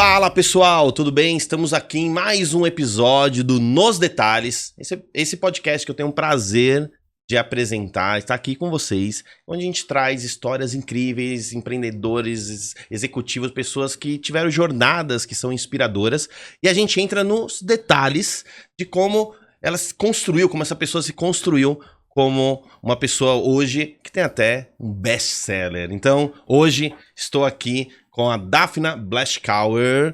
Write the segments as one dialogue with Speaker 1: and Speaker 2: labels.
Speaker 1: Fala pessoal, tudo bem? Estamos aqui em mais um episódio do Nos Detalhes. Esse podcast que eu tenho um prazer de apresentar, estar aqui com vocês, onde a gente traz histórias incríveis, empreendedores, executivos, pessoas que tiveram jornadas que são inspiradoras, e a gente entra nos detalhes de como ela se construiu, como essa pessoa se construiu como uma pessoa hoje que tem até um best-seller. Então, hoje estou aqui com a Daphna Blaschkauer.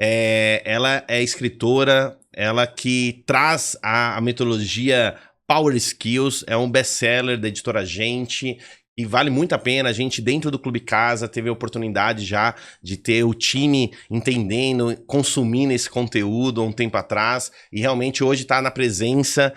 Speaker 1: Ela é escritora, ela que traz a metodologia Power Skills, é um best-seller da editora Gente, e vale muito a pena. A gente, dentro do Clube Casa, teve a oportunidade já de ter o time entendendo, consumindo esse conteúdo há um tempo atrás, e realmente hoje está na presença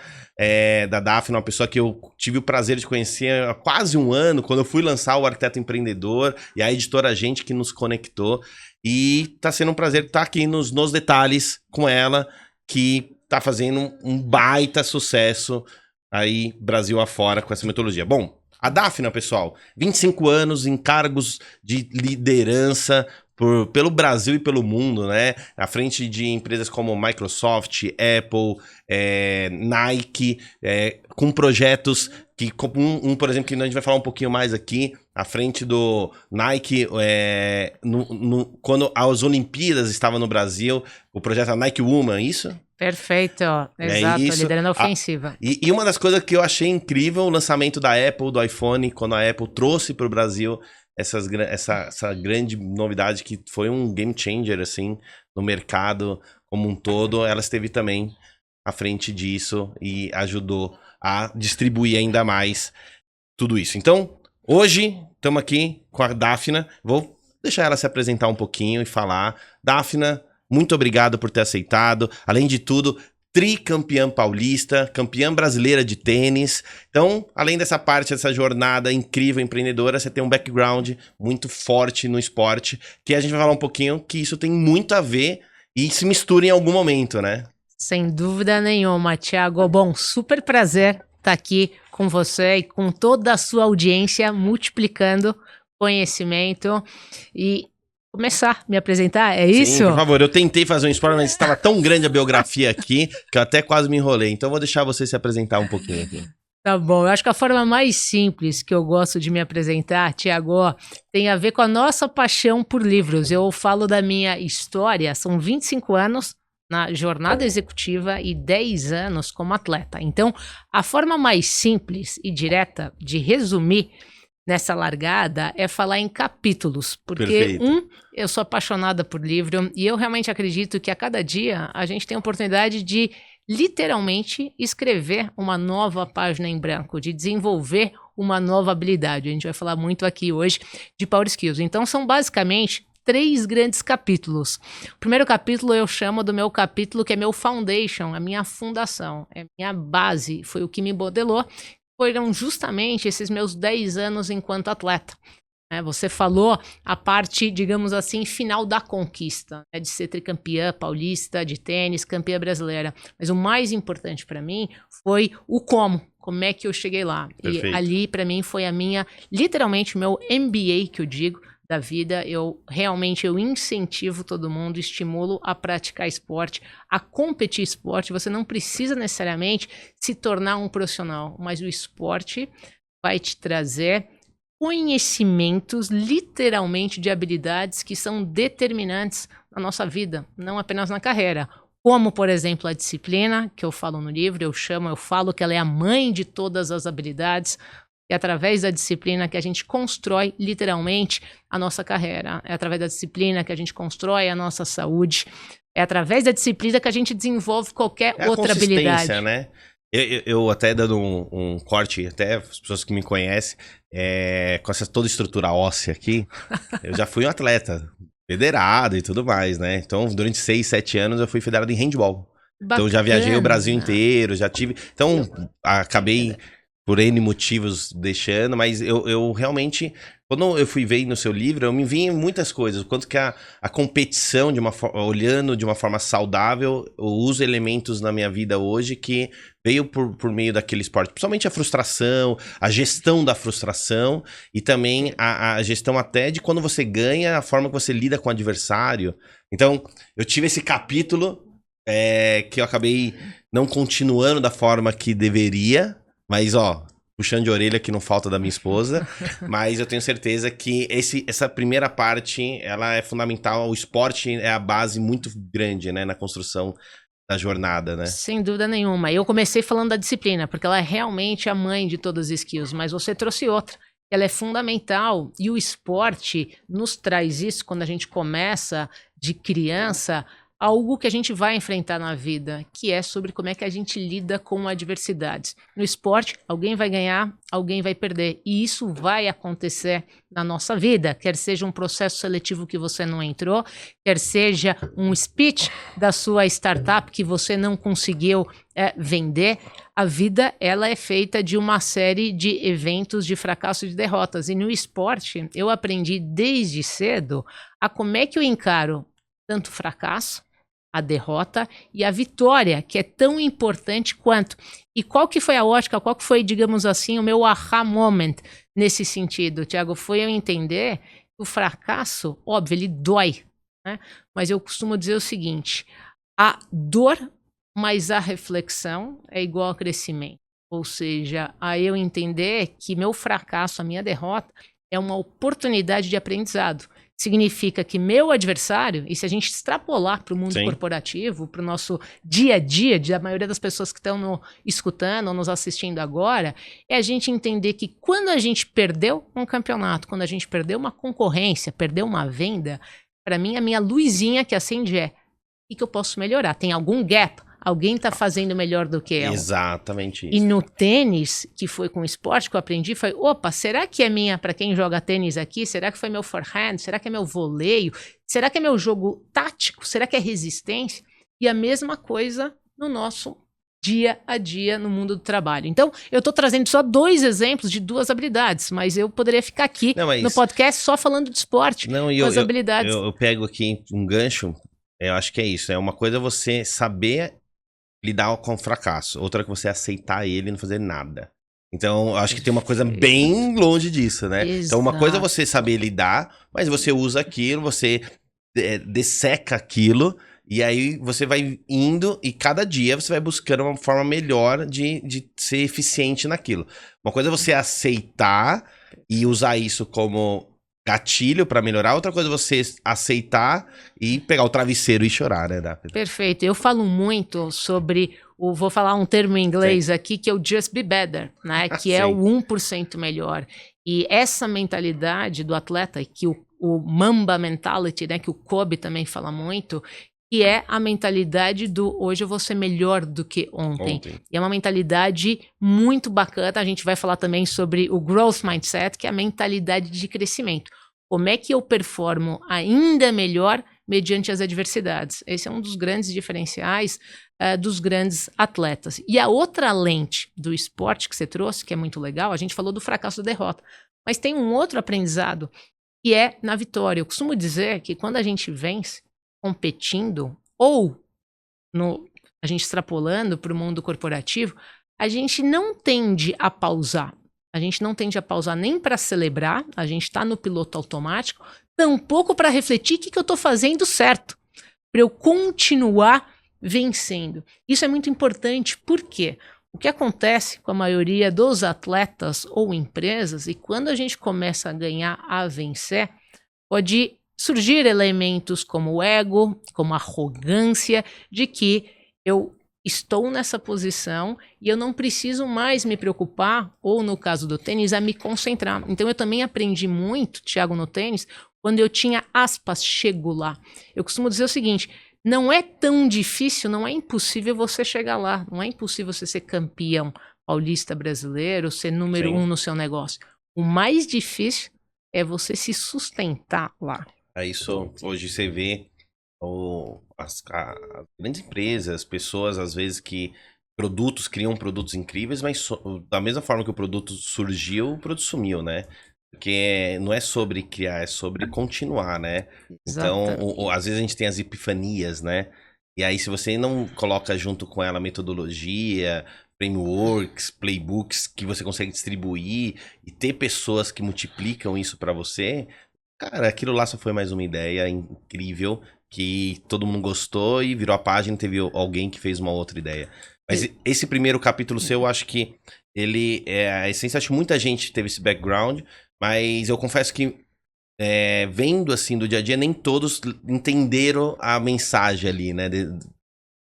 Speaker 1: da Daphna, uma pessoa que eu tive o prazer de conhecer há quase um ano, quando eu fui lançar o Arquiteto Empreendedor, e a editora Gente que nos conectou, e está sendo um prazer estar aqui nos detalhes com ela, que está fazendo um baita sucesso aí Brasil afora com essa metodologia. Bom, a Daphna, pessoal, 25 anos em cargos de liderança pelo Brasil e pelo mundo, né? À frente de empresas como Microsoft, Apple, Nike, com projetos que, por exemplo, que a gente vai falar um pouquinho mais aqui, à frente do Nike, quando as Olimpíadas estavam no Brasil, o projeto Nike Woman, isso?
Speaker 2: Perfeito, exato, liderando a ofensiva.
Speaker 1: E uma das coisas que eu achei incrível, o lançamento da Apple, do iPhone, quando a Apple trouxe para o Brasil essa grande novidade que foi um game changer, assim, no mercado como um todo, ela esteve também à frente disso e ajudou a distribuir ainda mais tudo isso. Então, hoje, estamos aqui com a Daphna, vou deixar ela se apresentar um pouquinho e falar. Daphna, muito obrigado por ter aceitado. Além de tudo, tricampeã paulista, campeã brasileira de tênis. Então, além dessa parte, dessa jornada incrível empreendedora, você tem um background muito forte no esporte, que a gente vai falar um pouquinho que isso tem muito a ver e se mistura em algum momento, né?
Speaker 2: Sem dúvida nenhuma, Thiago. Bom, super prazer estar aqui com você e com toda a sua audiência, multiplicando conhecimento e começar a me apresentar, é isso?
Speaker 1: Sim, por favor. Eu tentei fazer um spoiler, mas estava tão grande a biografia aqui que eu até quase me enrolei. Então eu vou deixar você se apresentar um pouquinho aqui.
Speaker 2: Tá bom, eu acho que a forma mais simples que eu gosto de me apresentar, Thiago, tem a ver com a nossa paixão por livros. Eu falo da minha história, são 25 anos na jornada executiva e 10 anos como atleta. Então, a forma mais simples e direta de resumir nessa largada é falar em capítulos, porque
Speaker 1: Perfeito.
Speaker 2: Eu sou apaixonada por livro e eu realmente acredito que a cada dia a gente tem a oportunidade de literalmente escrever uma nova página em branco, de desenvolver uma nova habilidade. A gente vai falar muito aqui hoje de Power Skills. Então são basicamente 3 grandes capítulos. O primeiro capítulo eu chamo do meu capítulo que é meu foundation, a minha fundação, é minha base, foi o que me modelou. Foram justamente esses meus 10 anos enquanto atleta. Você falou a parte, digamos assim, final da conquista, de ser tricampeã paulista de tênis, campeã brasileira. Mas o mais importante para mim foi o como é que eu cheguei lá.
Speaker 1: Perfeito.
Speaker 2: E ali para mim foi literalmente o meu MBA que eu digo, da vida. Eu incentivo todo mundo, estimulo a praticar esporte, a competir esporte. Você não precisa necessariamente se tornar um profissional, mas o esporte vai te trazer conhecimentos, literalmente, de habilidades que são determinantes na nossa vida, não apenas na carreira. Como, por exemplo, a disciplina, que eu falo no livro, eu falo que ela é a mãe de todas as habilidades. É através da disciplina que a gente constrói, literalmente, a nossa carreira. É através da disciplina que a gente constrói a nossa saúde. É através da disciplina que a gente desenvolve qualquer outra habilidade.
Speaker 1: Né? Eu até dando um corte, até as pessoas que me conhecem, com essa toda estrutura óssea aqui, eu já fui um atleta federado e tudo mais, né? Então, durante 6, 7 anos eu fui federado em handball. Bacana. Então, já viajei o Brasil inteiro, já tive... Então, acabei por N motivos deixando, mas eu realmente, quando eu fui ver no seu livro, eu me vi em muitas coisas, o quanto que a competição, olhando de uma forma saudável, eu uso elementos na minha vida hoje que veio por meio daquele esporte, principalmente a frustração, a gestão da frustração e também a gestão até de quando você ganha, a forma que você lida com o adversário. Então, eu tive esse capítulo que eu acabei não continuando da forma que deveria, mas puxando de orelha que não falta da minha esposa, mas eu tenho certeza que essa primeira parte, ela é fundamental, o esporte é a base muito grande, né, na construção da jornada, né?
Speaker 2: Sem dúvida nenhuma. Eu comecei falando da disciplina, porque ela é realmente a mãe de todas as skills, mas você trouxe outra. Ela é fundamental e o esporte nos traz isso quando a gente começa de criança, algo que a gente vai enfrentar na vida, que é sobre como é que a gente lida com adversidades. No esporte, alguém vai ganhar, alguém vai perder, e isso vai acontecer na nossa vida, quer seja um processo seletivo que você não entrou, quer seja um speech da sua startup que você não conseguiu vender. A vida, ela é feita de uma série de eventos de fracasso e de derrotas, e no esporte eu aprendi desde cedo a como é que eu encaro tanto o fracasso, a derrota e a vitória, que é tão importante quanto. E qual que foi a ótica, qual que foi, digamos assim, o meu aha moment nesse sentido, Thiago? Foi eu entender que o fracasso, óbvio, ele dói, né? Mas eu costumo dizer o seguinte, a dor mais a reflexão é igual a crescimento. Ou seja, a eu entender que meu fracasso, a minha derrota, é uma oportunidade de aprendizado. Significa que meu adversário, e se a gente extrapolar para o mundo corporativo, para o nosso dia a dia, da maioria das pessoas que estão escutando ou nos assistindo agora, é a gente entender que quando a gente perdeu um campeonato, quando a gente perdeu uma concorrência, perdeu uma venda, para mim a minha luzinha que acende o que eu posso melhorar? Tem algum gap? Alguém está fazendo melhor do que eu.
Speaker 1: Exatamente isso.
Speaker 2: E no tênis, que foi com o esporte que eu aprendi, foi, opa, será que é minha, para quem joga tênis aqui, será que foi meu forehand? Será que é meu voleio? Será que é meu jogo tático? Será que é resistência? E a mesma coisa no nosso dia a dia no mundo do trabalho. Então, eu estou trazendo só 2 exemplos de 2 habilidades, mas eu poderia ficar aqui no podcast só falando de esporte, com as habilidades.
Speaker 1: Eu pego aqui um gancho, eu acho que é isso, é uma coisa você saber lidar com o fracasso, outra que você aceitar ele e não fazer nada. Então, eu acho que tem uma coisa bem longe disso, né?
Speaker 2: Exato.
Speaker 1: Então, uma coisa é você saber lidar, mas você usa aquilo, você desseca aquilo, e aí você vai indo, e cada dia você vai buscando uma forma melhor de ser eficiente naquilo. Uma coisa é você aceitar e usar isso como gatilho pra melhorar, outra coisa é você aceitar e pegar o travesseiro e chorar, né, Daphne?
Speaker 2: Perfeito. Eu falo muito sobre, vou falar um termo em inglês aqui, que é o just be better, né? Que é o 1% melhor. E essa mentalidade do atleta, que o Mamba mentality, né? Que o Kobe também fala muito, que é a mentalidade do hoje eu vou ser melhor do que ontem. E é uma mentalidade muito bacana. A gente vai falar também sobre o growth mindset, que é a mentalidade de crescimento. Como é que eu performo ainda melhor mediante as adversidades? Esse é um dos grandes diferenciais dos grandes atletas. E a outra lente do esporte que você trouxe, que é muito legal, a gente falou do fracasso da derrota, mas tem um outro aprendizado que é na vitória. Eu costumo dizer que quando a gente vence competindo ou a gente extrapolando para o mundo corporativo, a gente não tende a pausar. A gente não tende a pausar nem para celebrar, a gente está no piloto automático, tampouco para refletir o que eu estou fazendo certo, para eu continuar vencendo. Isso é muito importante, porque o que acontece com a maioria dos atletas ou empresas, e quando a gente começa a ganhar, a vencer, pode surgir elementos como o ego, como a arrogância, de que eu estou nessa posição e eu não preciso mais me preocupar, ou no caso do tênis, a me concentrar. Então eu também aprendi muito, Thiago, no tênis, quando eu tinha aspas, chego lá. Eu costumo dizer o seguinte, não é tão difícil, não é impossível você chegar lá, não é impossível você ser campeão paulista brasileiro, ser número 1 no seu negócio. O mais difícil é você se sustentar lá.
Speaker 1: É isso, hoje você vê as grandes empresas, pessoas às vezes que produtos, criam produtos incríveis, mas da mesma forma que o produto surgiu, o produto sumiu, né? Porque não é sobre criar, é sobre continuar, né? Então, às vezes a gente tem as epifanias, né? E aí, se você não coloca junto com ela metodologia, frameworks, playbooks que você consegue distribuir e ter pessoas que multiplicam isso pra você, cara, aquilo lá só foi mais uma ideia incrível que todo mundo gostou e virou a página e teve alguém que fez uma outra ideia. Mas esse primeiro capítulo seu, eu acho que ele é a essência. Acho que muita gente teve esse background, mas eu confesso que vendo assim do dia a dia, nem todos entenderam a mensagem ali, né?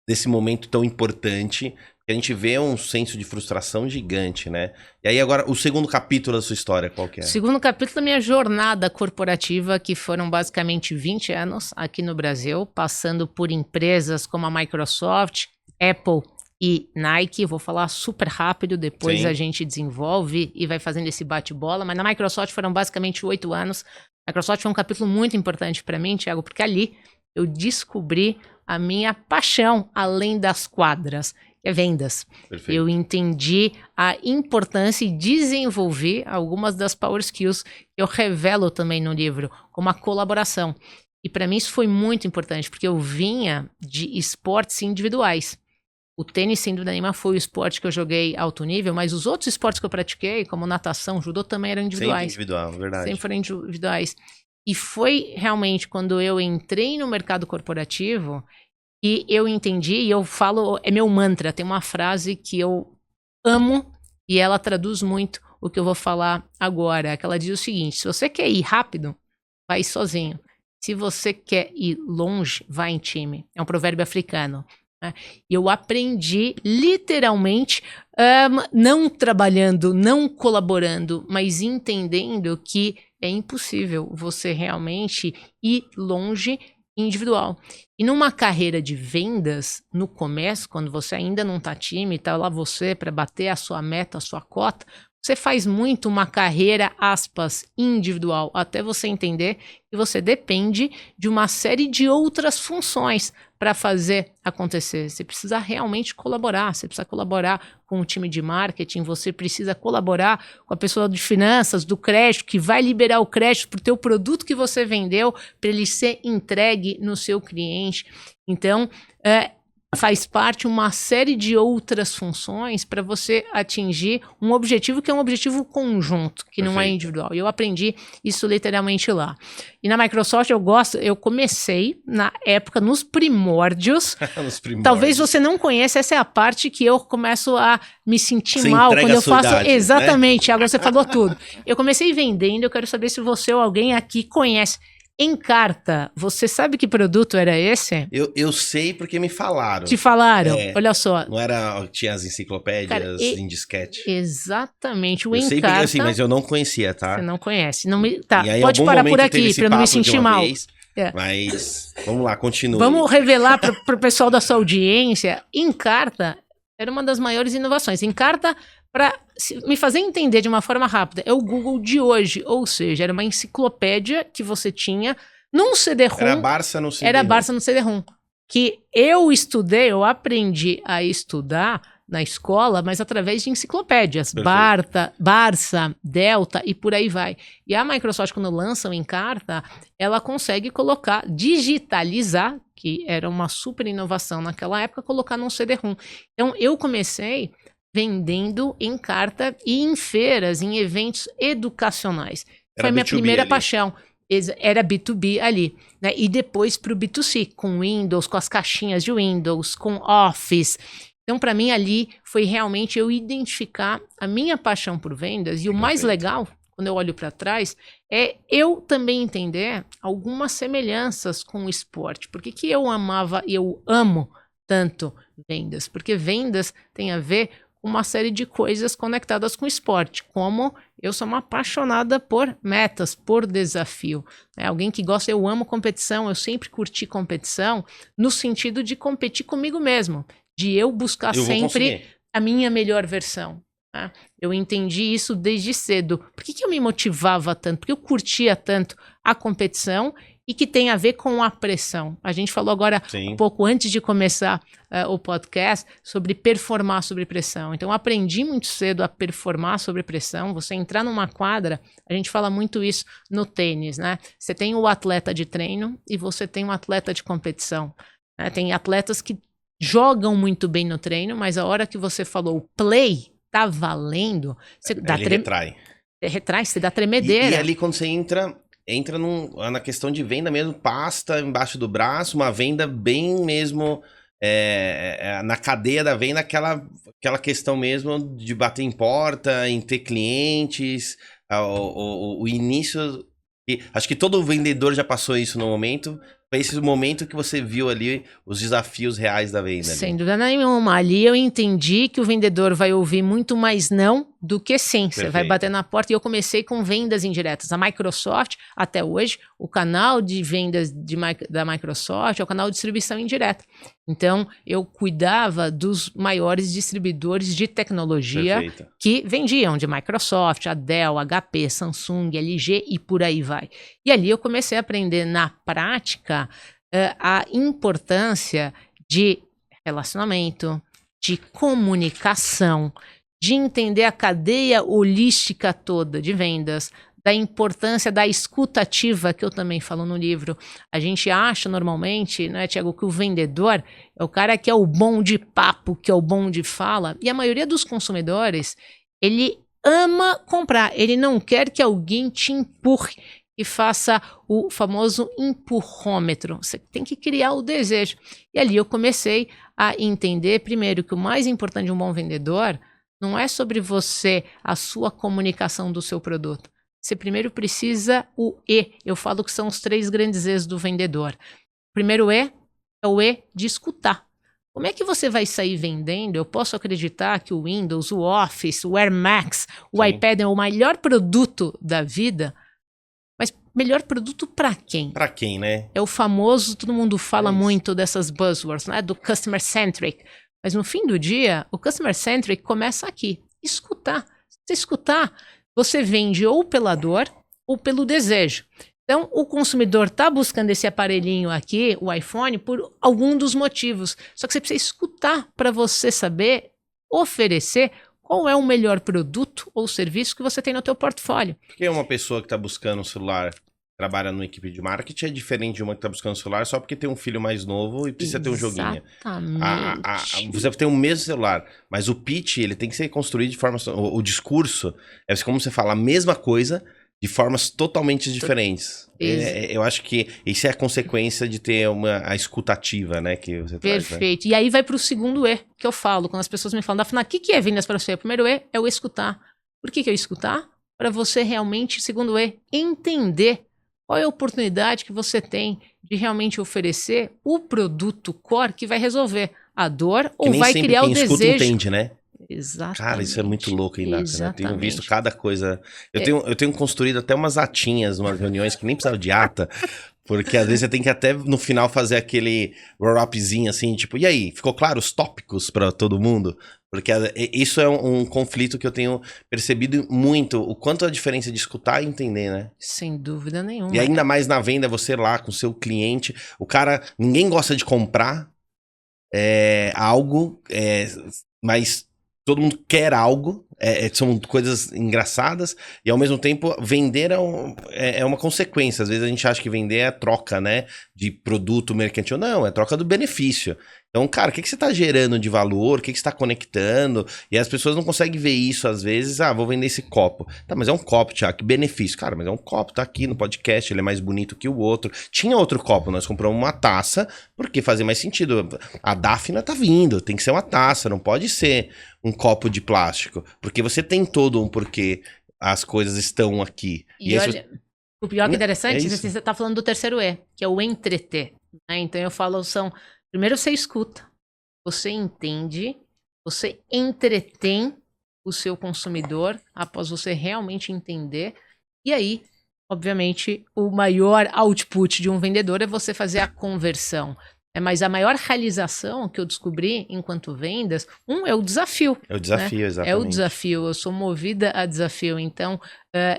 Speaker 1: Desse momento tão importante. Que a gente vê um senso de frustração gigante, né? E aí agora, o segundo capítulo da sua história, qual que é?
Speaker 2: O segundo capítulo da minha jornada corporativa, que foram basicamente 20 anos aqui no Brasil, passando por empresas como a Microsoft, Apple e Nike. Vou falar super rápido, depois a gente desenvolve e vai fazendo esse bate-bola. Mas na Microsoft foram basicamente 8 anos. A Microsoft foi um capítulo muito importante para mim, Thiago, porque ali eu descobri a minha paixão além das quadras, que é vendas. Perfeito. Eu entendi a importância e desenvolvi algumas das power skills que eu revelo também no livro, como a colaboração. E para mim isso foi muito importante, porque eu vinha de esportes individuais. O tênis, sem dúvida nenhuma, foi o esporte que eu joguei alto nível, mas os outros esportes que eu pratiquei, como natação, judô, também eram individuais.
Speaker 1: Sempre individual, verdade.
Speaker 2: Sempre foram individuais. E foi realmente quando eu entrei no mercado corporativo e eu entendi, e eu falo, é meu mantra, tem uma frase que eu amo e ela traduz muito o que eu vou falar agora, que ela diz o seguinte: se você quer ir rápido, vai sozinho. Se você quer ir longe, vai em time. É um provérbio africano. Eu aprendi literalmente não trabalhando, não colaborando, mas entendendo que é impossível você realmente ir longe individual. E numa carreira de vendas, no começo, quando você ainda não está time, está lá você para bater a sua meta, a sua cota, você faz muito uma carreira, aspas, individual, até você entender que você depende de uma série de outras funções para fazer acontecer. Você precisa realmente colaborar, você precisa colaborar com o time de marketing, você precisa colaborar com a pessoa de finanças, do crédito, que vai liberar o crédito para o teu produto que você vendeu, para ele ser entregue no seu cliente. Então, faz parte uma série de outras funções para você atingir um objetivo que é um objetivo conjunto, que Perfeito. Não é individual. E eu aprendi isso literalmente lá. E na Microsoft eu comecei na época, nos primórdios. Nos primórdios. Talvez você não conheça, essa é a parte que eu começo a me sentir mal quando eu faço. Idade, exatamente, Thiago, você falou tudo. Eu comecei vendendo, eu quero saber se você ou alguém aqui conhece. Encarta, você sabe que produto era esse?
Speaker 1: Eu sei porque me falaram.
Speaker 2: Te falaram? Olha só.
Speaker 1: Não era, tinha as enciclopédias em disquete.
Speaker 2: Exatamente, o
Speaker 1: eu
Speaker 2: Encarta.
Speaker 1: Eu sei porque assim, mas eu não conhecia, tá?
Speaker 2: Você não conhece. Não me, tá, pode parar por aqui para eu não me sentir mal.
Speaker 1: Mas vamos lá, continua.
Speaker 2: Vamos revelar para o pessoal da sua audiência. Encarta era uma das maiores inovações. Encarta, para me fazer entender de uma forma rápida, é o Google de hoje, ou seja, era uma enciclopédia que você tinha num CD-ROM.
Speaker 1: Era Barça no CD-ROM.
Speaker 2: Era Barça no CD-ROM. Que eu estudei, eu aprendi a estudar na escola, mas através de enciclopédias. Barça, Delta e por aí vai. E a Microsoft, quando lança o Encarta, ela consegue colocar, digitalizar, que era uma super inovação naquela época, colocar num CD-ROM. Então, eu comecei vendendo Encarta e em feiras, em eventos educacionais. Foi a minha primeira paixão. Era B2B ali, né? E depois para o B2C, com Windows, com as caixinhas de Windows, com Office. Então, para mim, ali foi realmente eu identificar a minha paixão por vendas. E o mais legal, quando eu olho para trás, é eu também entender algumas semelhanças com o esporte. Por que eu amava e eu amo tanto vendas? Porque vendas tem a ver uma série de coisas conectadas com o esporte, como eu sou uma apaixonada por metas, por desafio. Alguém que gosta, eu amo competição, eu sempre curti competição, no sentido de competir comigo mesmo, de eu buscar sempre a minha melhor versão. Tá? Eu entendi isso desde cedo. Por que eu me motivava tanto? Porque eu curtia tanto a competição e que tem a ver com a pressão. A gente falou agora um pouco antes de começar o podcast sobre performar sob pressão. Então, eu aprendi muito cedo a performar sob pressão. Você entrar numa quadra, a gente fala muito isso no tênis, né? Você tem o atleta de treino e você tem o atleta de competição. Né? Tem atletas que jogam muito bem no treino, mas a hora que você falou o play, tá valendo, você dá retrai, você dá tremedeira.
Speaker 1: E ali quando você entra na questão de venda mesmo, pasta embaixo do braço, uma venda bem mesmo na cadeia da venda, aquela questão mesmo de bater em porta, em ter clientes, o início. Acho que todo vendedor já passou isso no momento. Foi esse momento que você viu ali os desafios reais da venda.
Speaker 2: Sem dúvida nenhuma. Ali eu entendi que o vendedor vai ouvir muito mais não do que sim. Perfeito. Você vai bater na porta. E eu comecei com vendas indiretas. A Microsoft, até hoje, o canal de vendas da Microsoft é o canal de distribuição indireta. Então, eu cuidava dos maiores distribuidores de tecnologia Perfeito. Que vendiam de Microsoft, a Dell, HP, Samsung, LG e por aí vai. E ali eu comecei a aprender na prática a importância de relacionamento, de comunicação, de entender a cadeia holística toda de vendas, da importância da escutativa, que eu também falo no livro. A gente acha normalmente, né, Tiago, que o vendedor é o cara que é o bom de papo, que é o bom de fala, e a maioria dos consumidores, ele ama comprar, ele não quer que alguém te empurre e faça o famoso empurrômetro. Você tem que criar o desejo. E ali eu comecei a entender, primeiro, que o mais importante de um bom vendedor não é sobre você, a sua comunicação do seu produto. Você primeiro precisa o E. Eu falo que são os 3 grandes E's do vendedor. O primeiro E é o E de escutar. Como é que você vai sair vendendo? Eu posso acreditar que o Windows, o Office, o Air Max, o iPad é o melhor produto da vida, mas melhor produto para quem?
Speaker 1: Para quem, né?
Speaker 2: É o famoso, todo mundo fala muito dessas buzzwords, né? Do customer centric. Mas no fim do dia, o customer centric começa aqui. Escutar. Se você escutar, você vende ou pela dor ou pelo desejo. Então, o consumidor está buscando esse aparelhinho aqui, o iPhone, por algum dos motivos. Só que você precisa escutar para você saber oferecer qual é o melhor produto ou serviço que você tem no teu portfólio.
Speaker 1: Porque uma pessoa que está buscando um celular, trabalha numa equipe de marketing, é diferente de uma que está buscando um celular só porque tem um filho mais novo e precisa ter um joguinho.
Speaker 2: Exatamente.
Speaker 1: Você tem o mesmo celular, mas o pitch, ele tem que ser construído de forma... O discurso, é como você fala a mesma coisa de formas totalmente diferentes. Eu acho que isso é a consequência de ter a escutativa, né? Que você
Speaker 2: Perfeito.
Speaker 1: Traz, né?
Speaker 2: E aí vai para o segundo E, que eu falo, quando as pessoas me falam, Dafna, o que é vendas para você? O primeiro E é o escutar. Por que eu escutar? Para você realmente, segundo E, entender qual é a oportunidade que você tem de realmente oferecer o produto core que vai resolver a dor ou vai criar o desejo.
Speaker 1: Quem escuta entende, né?
Speaker 2: Exatamente.
Speaker 1: Cara, isso é muito louco, hein, Nathan? Eu tenho visto cada coisa. Eu tenho construído até umas atinhas, umas reuniões que nem precisava de ata, porque às vezes você tem que até no final fazer aquele roll-upzinho assim, tipo, e aí, ficou claro os tópicos para todo mundo? Porque isso é um conflito que eu tenho percebido muito, o quanto a diferença de escutar e entender, né?
Speaker 2: Sem dúvida nenhuma.
Speaker 1: E ainda mais na venda, você lá com o seu cliente, o cara, ninguém gosta de comprar algo, mas todo mundo quer algo, são coisas engraçadas, e ao mesmo tempo vender é uma consequência. Às vezes a gente acha que vender é troca, né, de produto mercantil. Não, é troca do benefício. Então, cara, o que você está gerando de valor? O que você está conectando? E as pessoas não conseguem ver isso às vezes. Vou vender esse copo. Tá, mas é um copo, Thiago, que benefício. Cara, mas é um copo, tá aqui no podcast, ele é mais bonito que o outro. Tinha outro copo, nós compramos uma taça, porque fazia mais sentido. A Dafna tá vindo, tem que ser uma taça, não pode ser um copo de plástico. Porque você tem todo um porquê as coisas estão aqui.
Speaker 2: E olha, o pior que é interessante, você tá falando do terceiro E, que é o entreter. Né? Então eu falo, primeiro você escuta, você entende, você entretém o seu consumidor após você realmente entender. E aí, obviamente, o maior output de um vendedor é você fazer a conversão. Mas a maior realização que eu descobri enquanto vendas, é o desafio.
Speaker 1: É o desafio, né? Exatamente.
Speaker 2: É o desafio, eu sou movida a desafio. Então,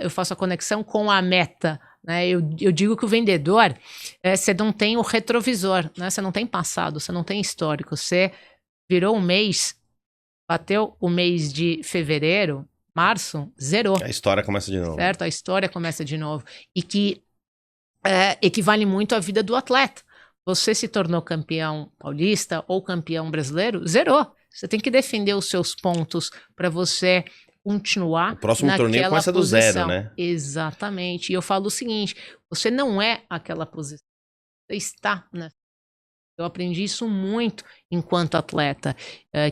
Speaker 2: eu faço a conexão com a meta. né? Eu digo que o vendedor, você não tem o retrovisor, né? Você não tem passado, você não tem histórico. Você virou um mês, bateu o mês de fevereiro, março, zerou.
Speaker 1: A história começa de novo.
Speaker 2: Certo? A história começa de novo. E que equivale muito à vida do atleta. Você se tornou campeão paulista ou campeão brasileiro, zerou. Você tem que defender os seus pontos para você continuar.
Speaker 1: O próximo torneio começa do zero, né?
Speaker 2: Exatamente. E eu falo o seguinte: você não é aquela posição. Você está, né? Eu aprendi isso muito enquanto atleta,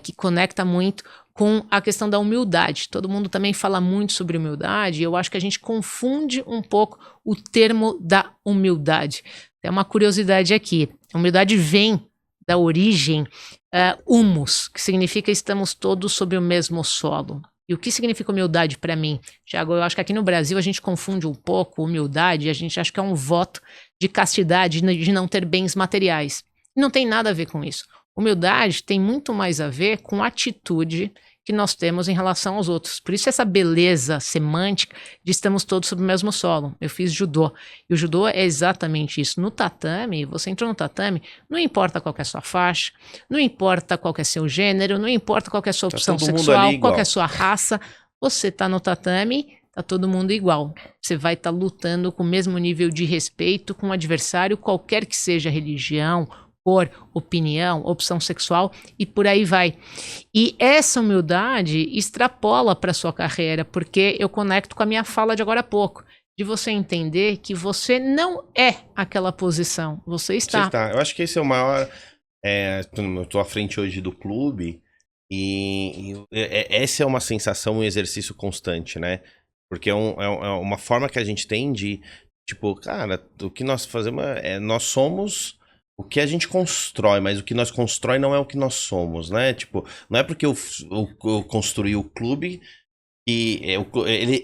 Speaker 2: que conecta muito com a questão da humildade. Todo mundo também fala muito sobre humildade, e eu acho que a gente confunde um pouco o termo da humildade. Tem uma curiosidade aqui. A humildade vem da origem humus, que significa estamos todos sob o mesmo solo. E o que significa humildade para mim? Thiago, eu acho que aqui no Brasil a gente confunde um pouco humildade, e a gente acha que é um voto de castidade, de não ter bens materiais. Não tem nada a ver com isso. Humildade tem muito mais a ver com a atitude que nós temos em relação aos outros. Por isso essa beleza semântica de estamos todos sob o mesmo solo. Eu fiz judô. E o judô é exatamente isso. No tatame, você entrou no tatame, não importa qual que é a sua faixa, não importa qual que é seu gênero, não importa qual que é a sua opção sexual, qual que é a sua raça. Você está no tatame, tá todo mundo igual. Você vai estar lutando com o mesmo nível de respeito com o adversário, qualquer que seja a religião, cor, opinião, opção sexual e por aí vai. E essa humildade extrapola para sua carreira, porque eu conecto com a minha fala de agora há pouco, de você entender que você não é aquela posição, você está.
Speaker 1: Você está. Eu acho que esse é o maior... eu estou à frente hoje do clube e essa é uma sensação, um exercício constante, né? Porque é uma forma que a gente tem de, tipo, cara, o que nós fazemos nós somos... O que a gente constrói, mas o que nós constrói não é o que nós somos, né? Tipo, não é porque eu construí o clube que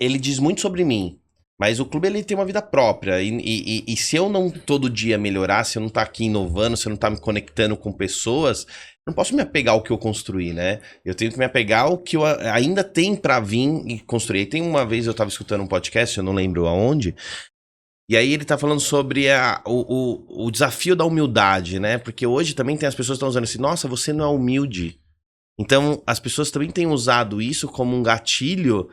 Speaker 1: ele diz muito sobre mim, mas o clube ele tem uma vida própria e se eu não todo dia melhorar, se eu não tá aqui inovando, se eu não tá me conectando com pessoas, eu não posso me apegar ao que eu construí, né? Eu tenho que me apegar ao que eu ainda tem pra vir e construir. E tem uma vez eu tava escutando um podcast, eu não lembro aonde, e aí ele tá falando sobre o desafio da humildade, né? Porque hoje também tem as pessoas que estão usando assim, nossa, você não é humilde. Então, as pessoas também têm usado isso como um gatilho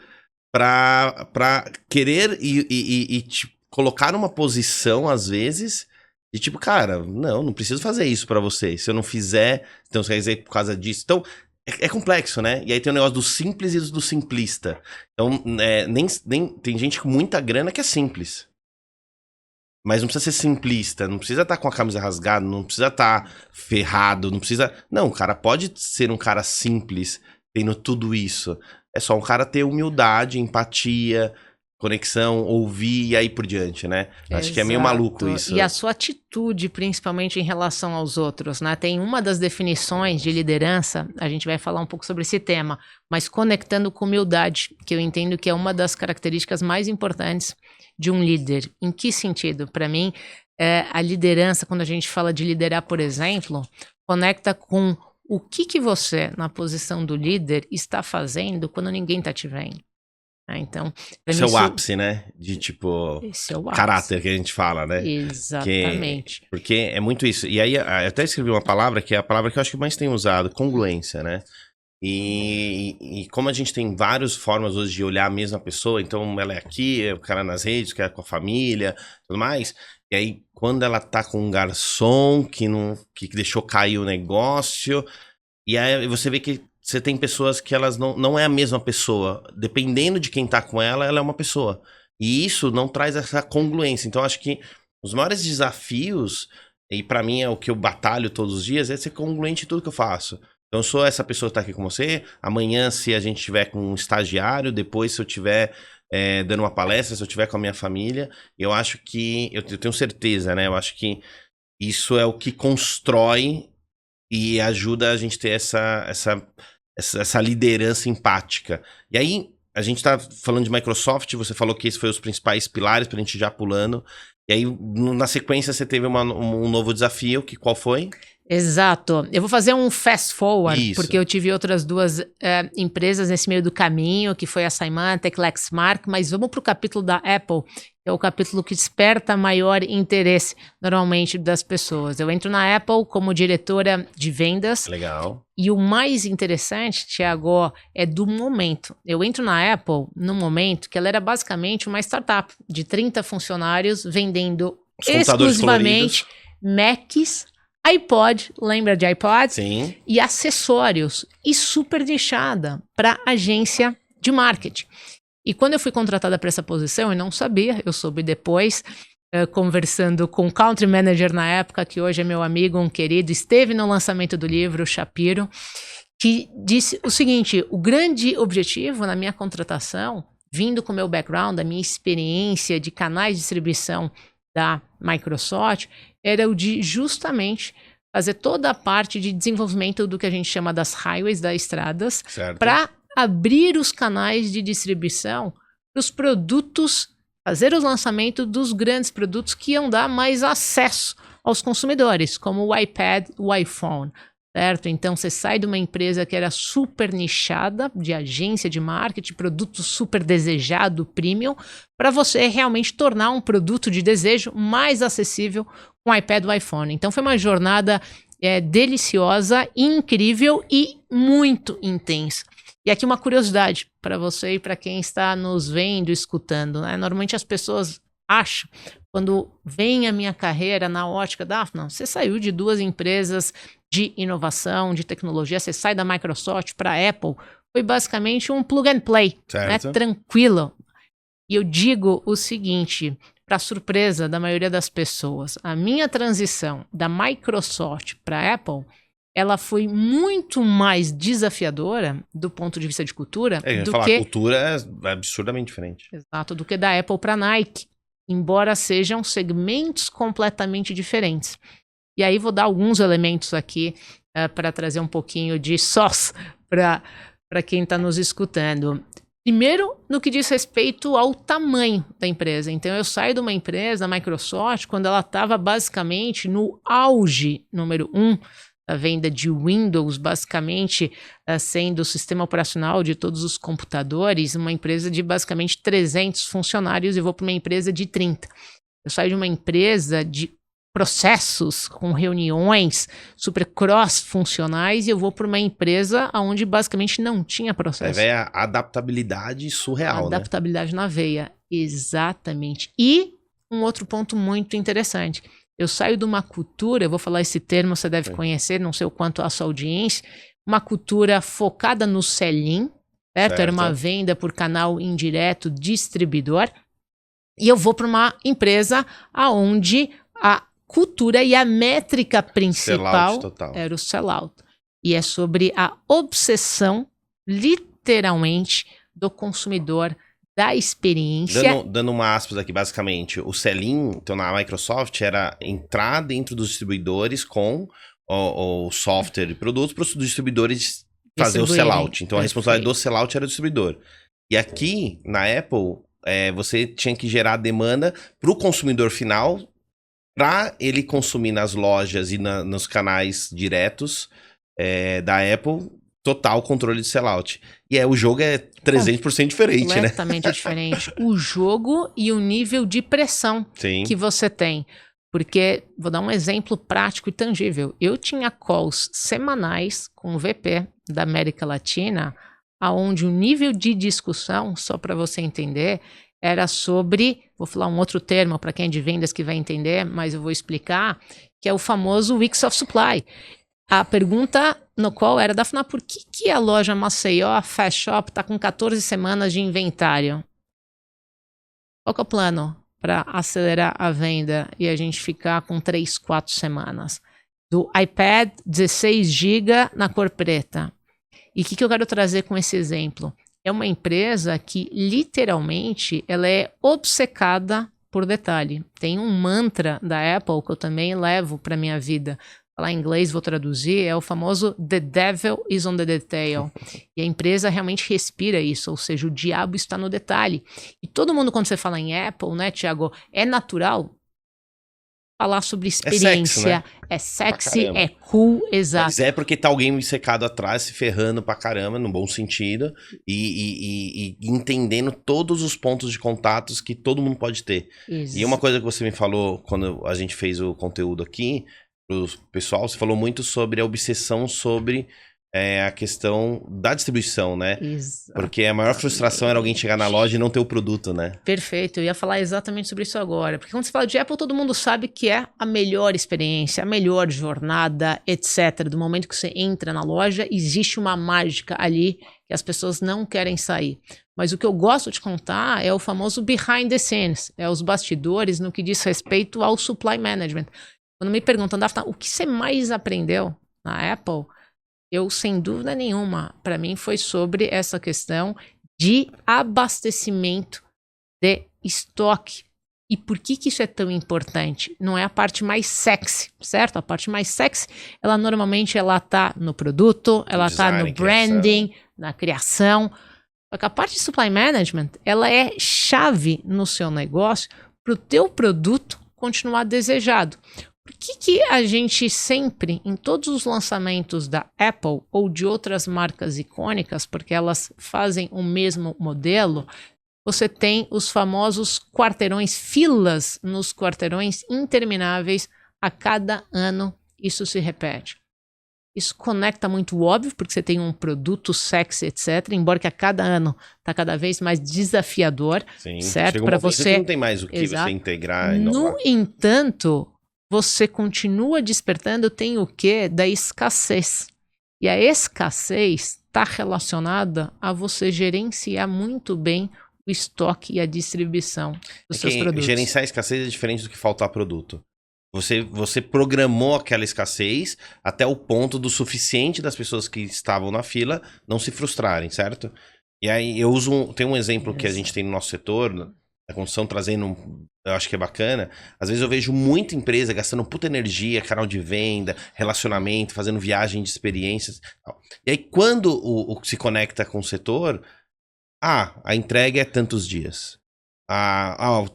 Speaker 1: pra querer e te colocar numa posição, às vezes, de tipo, cara, não preciso fazer isso pra você. Se eu não fizer, então você quer dizer por causa disso. Então, é complexo, né? E aí tem o negócio do simples e do simplista. Então, nem tem gente com muita grana que é simples. Mas não precisa ser simplista, não precisa estar com a camisa rasgada, não precisa estar ferrado, não precisa... Não, o cara pode ser um cara simples, tendo tudo isso. É só um cara ter humildade, empatia, conexão, ouvir e aí por diante, né? Acho que é meio maluco isso.
Speaker 2: E a sua atitude, principalmente em relação aos outros, né? Tem uma das definições de liderança, a gente vai falar um pouco sobre esse tema, mas conectando com humildade, que eu entendo que é uma das características mais importantes de um líder. Em que sentido? Para mim, a liderança, quando a gente fala de liderar, por exemplo, conecta com o que você, na posição do líder, está fazendo quando ninguém está te vendo. Então,
Speaker 1: esse é o ápice, né? De tipo,
Speaker 2: esse é o ápice.
Speaker 1: Caráter que a gente fala, né?
Speaker 2: Exatamente.
Speaker 1: Porque é muito isso. E aí, eu até escrevi uma palavra que é a palavra que eu acho que mais tem usado, congruência, né? E como a gente tem várias formas hoje de olhar a mesma pessoa, então ela é aqui, o cara nas redes, que é com a família, tudo mais. E aí, quando ela tá com um garçom que deixou cair o negócio, e aí você vê que você tem pessoas que elas não é a mesma pessoa. Dependendo de quem tá com ela é uma pessoa. E isso não traz essa congruência. Então, acho que os maiores desafios, e pra mim é o que eu batalho todos os dias, é ser congruente em tudo que eu faço. Então, eu sou essa pessoa que tá aqui com você. Amanhã, se a gente tiver com um estagiário, depois se eu tiver dando uma palestra, se eu tiver com a minha família, eu acho que, eu tenho certeza, né? Eu acho que isso é o que constrói e ajuda a gente ter essa liderança empática. E aí, a gente tá falando de Microsoft, você falou que esses foram os principais pilares pra gente já pulando. E aí, na sequência, você teve um novo desafio, qual foi?
Speaker 2: Exato. Eu vou fazer um fast forward,
Speaker 1: Isso.
Speaker 2: porque eu tive outras duas empresas nesse meio do caminho, que foi a Symantec, Lexmark, mas vamos para o capítulo da Apple, que é o capítulo que desperta maior interesse, normalmente, das pessoas. Eu entro na Apple como diretora de vendas.
Speaker 1: Legal.
Speaker 2: E o mais interessante, Thiago, é do momento. Eu entro na Apple no momento que ela era basicamente uma startup de 30 funcionários vendendo
Speaker 1: Os computadores
Speaker 2: exclusivamente Macs, iPod, lembra de iPod?
Speaker 1: Sim.
Speaker 2: E acessórios, e super nichada para agência de marketing. E quando eu fui contratada para essa posição, eu não sabia, eu soube depois, conversando com o country manager na época, que hoje é meu amigo, um querido, esteve no lançamento do livro, o Shapiro, que disse o seguinte: o grande objetivo na minha contratação, vindo com o meu background, a minha experiência de canais de distribuição da Microsoft, era o de justamente fazer toda a parte de desenvolvimento do que a gente chama das highways, das estradas, para abrir os canais de distribuição para os produtos, fazer o lançamento dos grandes produtos que iam dar mais acesso aos consumidores, como o iPad, o iPhone, certo? Então você sai de uma empresa que era super nichada, de agência de marketing, produto super desejado, premium, para você realmente tornar um produto de desejo mais acessível com o iPad e o iPhone. Então foi uma jornada deliciosa, incrível e muito intensa. E aqui uma curiosidade para você e para quem está nos vendo, escutando, né? Normalmente as pessoas acham, quando vem a minha carreira na ótica, Daphna, você saiu de 2 empresas de inovação, de tecnologia, você sai da Microsoft para a Apple, foi basicamente um plug and play, né? Tranquilo. E eu digo o seguinte, para surpresa da maioria das pessoas, a minha transição da Microsoft para a Apple, ela foi muito mais desafiadora do ponto de vista de cultura.
Speaker 1: A cultura é absurdamente diferente.
Speaker 2: Exato, do que da Apple para Nike, embora sejam segmentos completamente diferentes. E aí vou dar alguns elementos aqui para trazer um pouquinho de sós para quem está nos escutando. Primeiro, no que diz respeito ao tamanho da empresa. Então, eu saio de uma empresa, a Microsoft, quando ela estava basicamente no auge número 1, a venda de Windows, basicamente sendo o sistema operacional de todos os computadores, uma empresa de basicamente 300 funcionários, e vou para uma empresa de 30. Eu saio de uma empresa de processos com reuniões super cross-funcionais e eu vou para uma empresa onde basicamente não tinha processo.
Speaker 1: É a adaptabilidade surreal,
Speaker 2: adaptabilidade na veia, exatamente. E um outro ponto muito interessante. Eu saio de uma cultura, eu vou falar esse termo, você deve conhecer, não sei o quanto a sua audiência, uma cultura focada no sell-in, certo? Era uma venda por canal indireto, distribuidor, e eu vou para uma empresa onde a cultura e a métrica principal era o sell-out. E é sobre a obsessão, literalmente, do consumidor, da experiência.
Speaker 1: Dando uma aspas aqui, basicamente, o sell-in, então na Microsoft, era entrar dentro dos distribuidores com o software e produtos para os distribuidores fazer o sell-out. Então a responsabilidade do sell-out era o distribuidor. E aqui, na Apple, você tinha que gerar demanda para o consumidor final, para ele consumir nas lojas e nos canais diretos da Apple, total controle de sellout. E o jogo é 300% diferente, né?
Speaker 2: Completamente diferente. O jogo e o nível de pressão que você tem. Porque, vou dar um exemplo prático e tangível. Eu tinha calls semanais com o VP da América Latina, onde o nível de discussão, só para você entender, era sobre, vou falar um outro termo para quem é de vendas que vai entender, mas eu vou explicar, que é o famoso Weeks of Supply. A pergunta no qual era, Daphna, por que a loja Maceió, a Fast Shop, está com 14 semanas de inventário? Qual que é o plano para acelerar a venda e a gente ficar com 3, 4 semanas? Do iPad 16 GB na cor preta. E o que eu quero trazer com esse exemplo? É uma empresa que, literalmente, ela é obcecada por detalhe. Tem um mantra da Apple que eu também levo para minha vida. Falar em inglês, vou traduzir, é o famoso The Devil is on the Detail. E a empresa realmente respira isso, ou seja, o diabo está no detalhe. E todo mundo, quando você fala em Apple, né, Thiago, é natural falar sobre experiência. É sexy,
Speaker 1: Pra caramba.
Speaker 2: é cool, exato.
Speaker 1: Mas é porque tá alguém secado atrás, se ferrando pra caramba, no bom sentido, e entendendo todos os pontos de contatos que todo mundo pode ter. E uma coisa que você me falou quando a gente fez o conteúdo aqui, pro pessoal, você falou muito sobre a obsessão sobre a questão da distribuição, né?
Speaker 2: Exatamente.
Speaker 1: Porque a maior frustração era alguém chegar na loja e não ter o produto, né?
Speaker 2: Perfeito, eu ia falar exatamente sobre isso agora. Porque quando se fala de Apple, todo mundo sabe que é a melhor experiência, a melhor jornada, etc. Do momento que você entra na loja, existe uma mágica ali que as pessoas não querem sair. Mas o que eu gosto de contar é o famoso behind the scenes, é os bastidores no que diz respeito ao supply management. Quando me perguntam, Daphne, o que você mais aprendeu na Apple? Eu, sem dúvida nenhuma, para mim foi sobre essa questão de abastecimento de estoque. E por que isso é tão importante? Não é a parte mais sexy, certo? A parte mais sexy, ela normalmente tá no produto, ela tá no branding, na criação. Só que a parte de supply management, ela é chave no seu negócio para o teu produto continuar desejado. Por que a gente sempre, em todos os lançamentos da Apple ou de outras marcas icônicas, porque elas fazem o mesmo modelo, você tem os famosos quarteirões, filas nos quarteirões intermináveis a cada ano, isso se repete. Isso conecta muito óbvio, porque você tem um produto sexy, etc. Embora que a cada ano está cada vez mais desafiador,
Speaker 1: Sim,
Speaker 2: certo? Para você
Speaker 1: que não tem mais o que você integrar.
Speaker 2: No entanto, você continua despertando, tem o quê? Da escassez. E a escassez está relacionada a você gerenciar muito bem o estoque e a distribuição dos seus produtos.
Speaker 1: Gerenciar a escassez é diferente do que faltar produto. Você programou aquela escassez até o ponto do suficiente das pessoas que estavam na fila não se frustrarem, certo? E aí tem um exemplo que a gente tem no nosso setor, a construção trazendo, eu acho que é bacana. Às vezes eu vejo muita empresa gastando puta energia, canal de venda, relacionamento, fazendo viagem de experiências. E aí quando o se conecta com o setor, a entrega é tantos dias.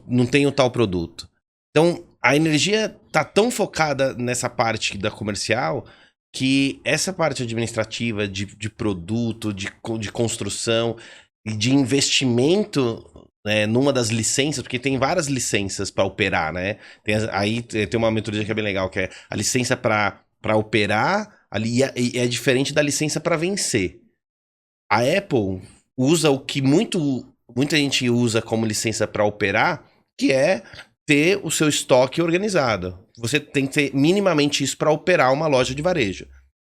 Speaker 1: Não tem o tal produto. Então, a energia tá tão focada nessa parte da comercial que essa parte administrativa de produto, de construção e de investimento, né, numa das licenças, porque tem várias licenças para operar, né? Aí tem uma metodologia que é bem legal, que é a licença para operar ali é diferente da licença para vencer. A Apple usa o que muita gente usa como licença para operar, que é ter o seu estoque organizado. Você tem que ter minimamente isso para operar uma loja de varejo.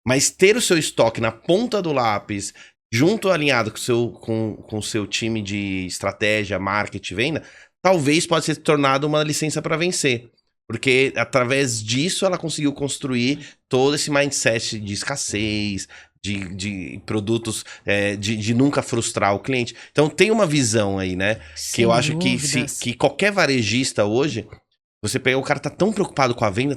Speaker 1: Mas ter o seu estoque na ponta do lápis, junto alinhado com o seu time de estratégia, marketing, venda, talvez pode ser tornado uma licença para vencer. Porque através disso ela conseguiu construir todo esse mindset de escassez, de produtos, de nunca frustrar o cliente. Então tem uma visão aí, né?
Speaker 2: Sem
Speaker 1: que eu acho
Speaker 2: dúvidas.
Speaker 1: que qualquer varejista hoje, você pega, o cara tá tão preocupado com a venda,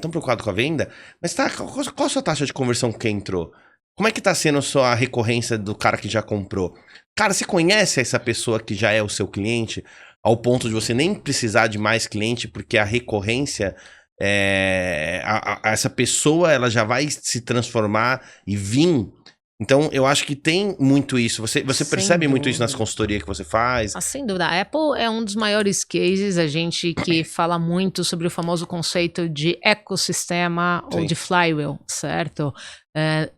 Speaker 1: mas qual a sua taxa de conversão que entrou? Como é que tá sendo a sua recorrência do cara que já comprou? Cara, você conhece essa pessoa que já é o seu cliente, ao ponto de você nem precisar de mais cliente, porque a recorrência, essa pessoa ela já vai se transformar e vir. Então, eu acho que tem muito isso. Você percebe muito isso nas consultorias que você faz?
Speaker 2: Sem dúvida. A Apple é um dos maiores cases. A gente que fala muito sobre o famoso conceito de ecossistema ou de flywheel, certo?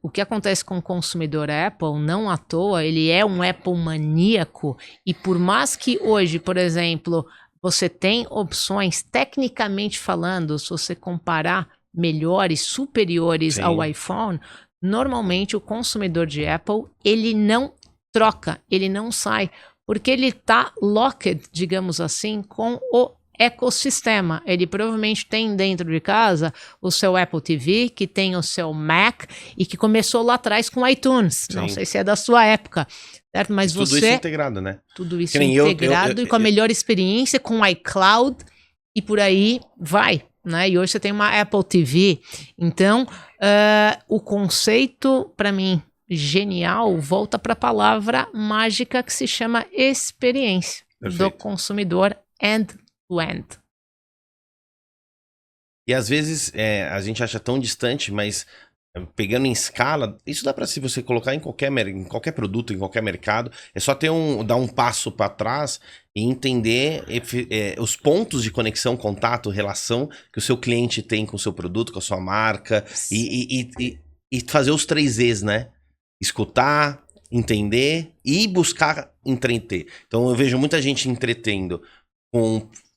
Speaker 2: O que acontece com o consumidor Apple, não à toa, ele é um Apple maníaco. E por mais que hoje, por exemplo, você tem opções, tecnicamente falando, se você comparar melhores, superiores ao iPhone, normalmente o consumidor de Apple, ele não troca, ele não sai, porque ele está locked, digamos assim, com o ecossistema. Ele provavelmente tem dentro de casa o seu Apple TV, que tem o seu Mac e que começou lá atrás com iTunes. Sim. Não sei se é da sua época, certo? Mas tudo isso
Speaker 1: integrado, né?
Speaker 2: Tudo isso integrado e com a melhor experiência, com o iCloud e por aí vai. Né? E hoje você tem uma Apple TV. Então, o conceito, para mim, genial, volta para a palavra mágica que se chama experiência do consumidor end-to-end.
Speaker 1: E às vezes a gente acha tão distante, mas pegando em escala, isso dá para se você colocar em qualquer produto, em qualquer mercado, é só dar um passo para trás e entender os pontos de conexão, contato, relação que o seu cliente tem com o seu produto, com a sua marca e fazer os 3 E's, né? Escutar, entender e buscar entreter. Então eu vejo muita gente entretendo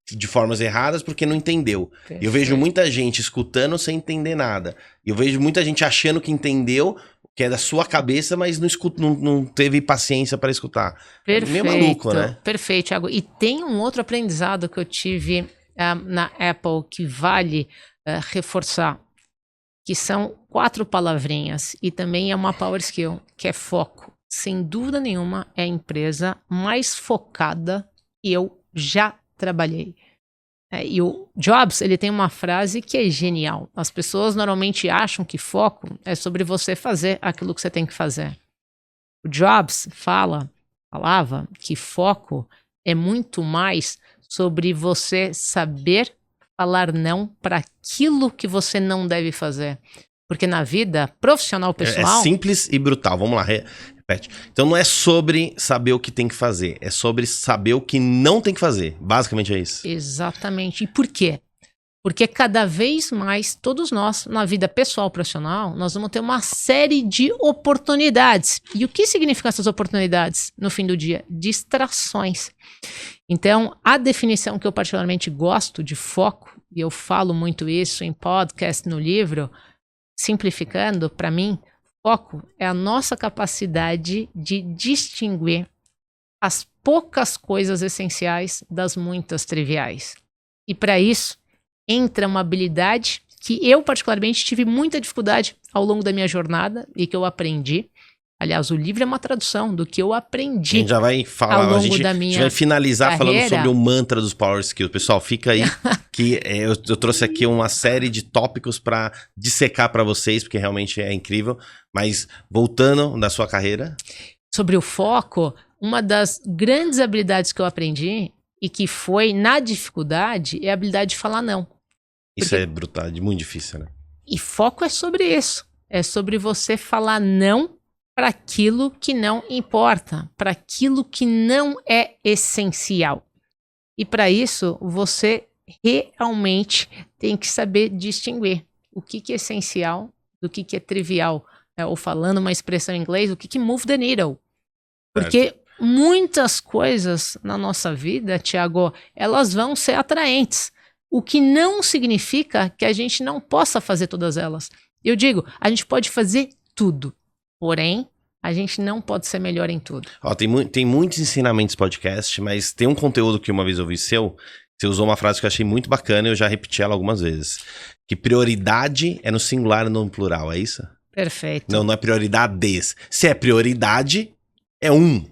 Speaker 1: de formas erradas porque não entendeu.
Speaker 2: Perfeito.
Speaker 1: Eu vejo muita gente escutando sem entender nada. Eu vejo muita gente achando que entendeu, que é da sua cabeça, mas não teve paciência para escutar.
Speaker 2: Perfeito.
Speaker 1: Meio maluco, né?
Speaker 2: Perfeito, Thiago. E tem um outro aprendizado que eu tive na Apple que vale reforçar, que são 4 palavrinhas e também é uma power skill, que é foco. Sem dúvida nenhuma, é a empresa mais focada que eu já trabalhei. E o Jobs, ele tem uma frase que é genial. As pessoas normalmente acham que foco é sobre você fazer aquilo que você tem que fazer. O Jobs falava que foco é muito mais sobre você saber falar não para aquilo que você não deve fazer. Porque na vida profissional pessoal...
Speaker 1: É simples e brutal. Vamos lá, repete. Então não é sobre saber o que tem que fazer, é sobre saber o que não tem que fazer. Basicamente é isso.
Speaker 2: Exatamente. E por quê? Porque cada vez mais, todos nós, na vida pessoal profissional, nós vamos ter uma série de oportunidades. E o que significam essas oportunidades no fim do dia? Distrações. Então, a definição que eu particularmente gosto de foco, e eu falo muito isso em podcast, no livro, simplificando, para mim, foco é a nossa capacidade de distinguir as poucas coisas essenciais das muitas triviais. E para isso, entra uma habilidade que eu particularmente tive muita dificuldade ao longo da minha jornada e que eu aprendi. Aliás, o livro é uma tradução do que eu aprendi.
Speaker 1: A gente já vai falar,
Speaker 2: ao longo
Speaker 1: a gente vai finalizar
Speaker 2: carreira.
Speaker 1: Falando sobre o mantra dos Power Skills. Pessoal, fica aí que eu trouxe aqui uma série de tópicos para dissecar para vocês, porque realmente é incrível. Mas voltando da sua carreira.
Speaker 2: Sobre o foco, uma das grandes habilidades que eu aprendi e que foi na dificuldade é a habilidade de falar não.
Speaker 1: Isso é brutal, muito difícil, né?
Speaker 2: E foco é sobre isso. É sobre você falar não para aquilo que não importa, para aquilo que não é essencial. E para isso, você realmente tem que saber distinguir o que é essencial do que é trivial. Ou falando uma expressão em inglês, o que move the needle. Porque muitas coisas na nossa vida, Thiago, elas vão ser atraentes. O que não significa que a gente não possa fazer todas elas. Eu digo, a gente pode fazer tudo. Porém, a gente não pode ser melhor em tudo.
Speaker 1: Ó, tem muitos ensinamentos podcast, mas tem um conteúdo que uma vez eu vi seu, você usou uma frase que eu achei muito bacana e eu já repeti ela algumas vezes. Que prioridade é no singular e não no plural, é isso?
Speaker 2: Perfeito.
Speaker 1: Não é prioridades. Se é prioridade, é um.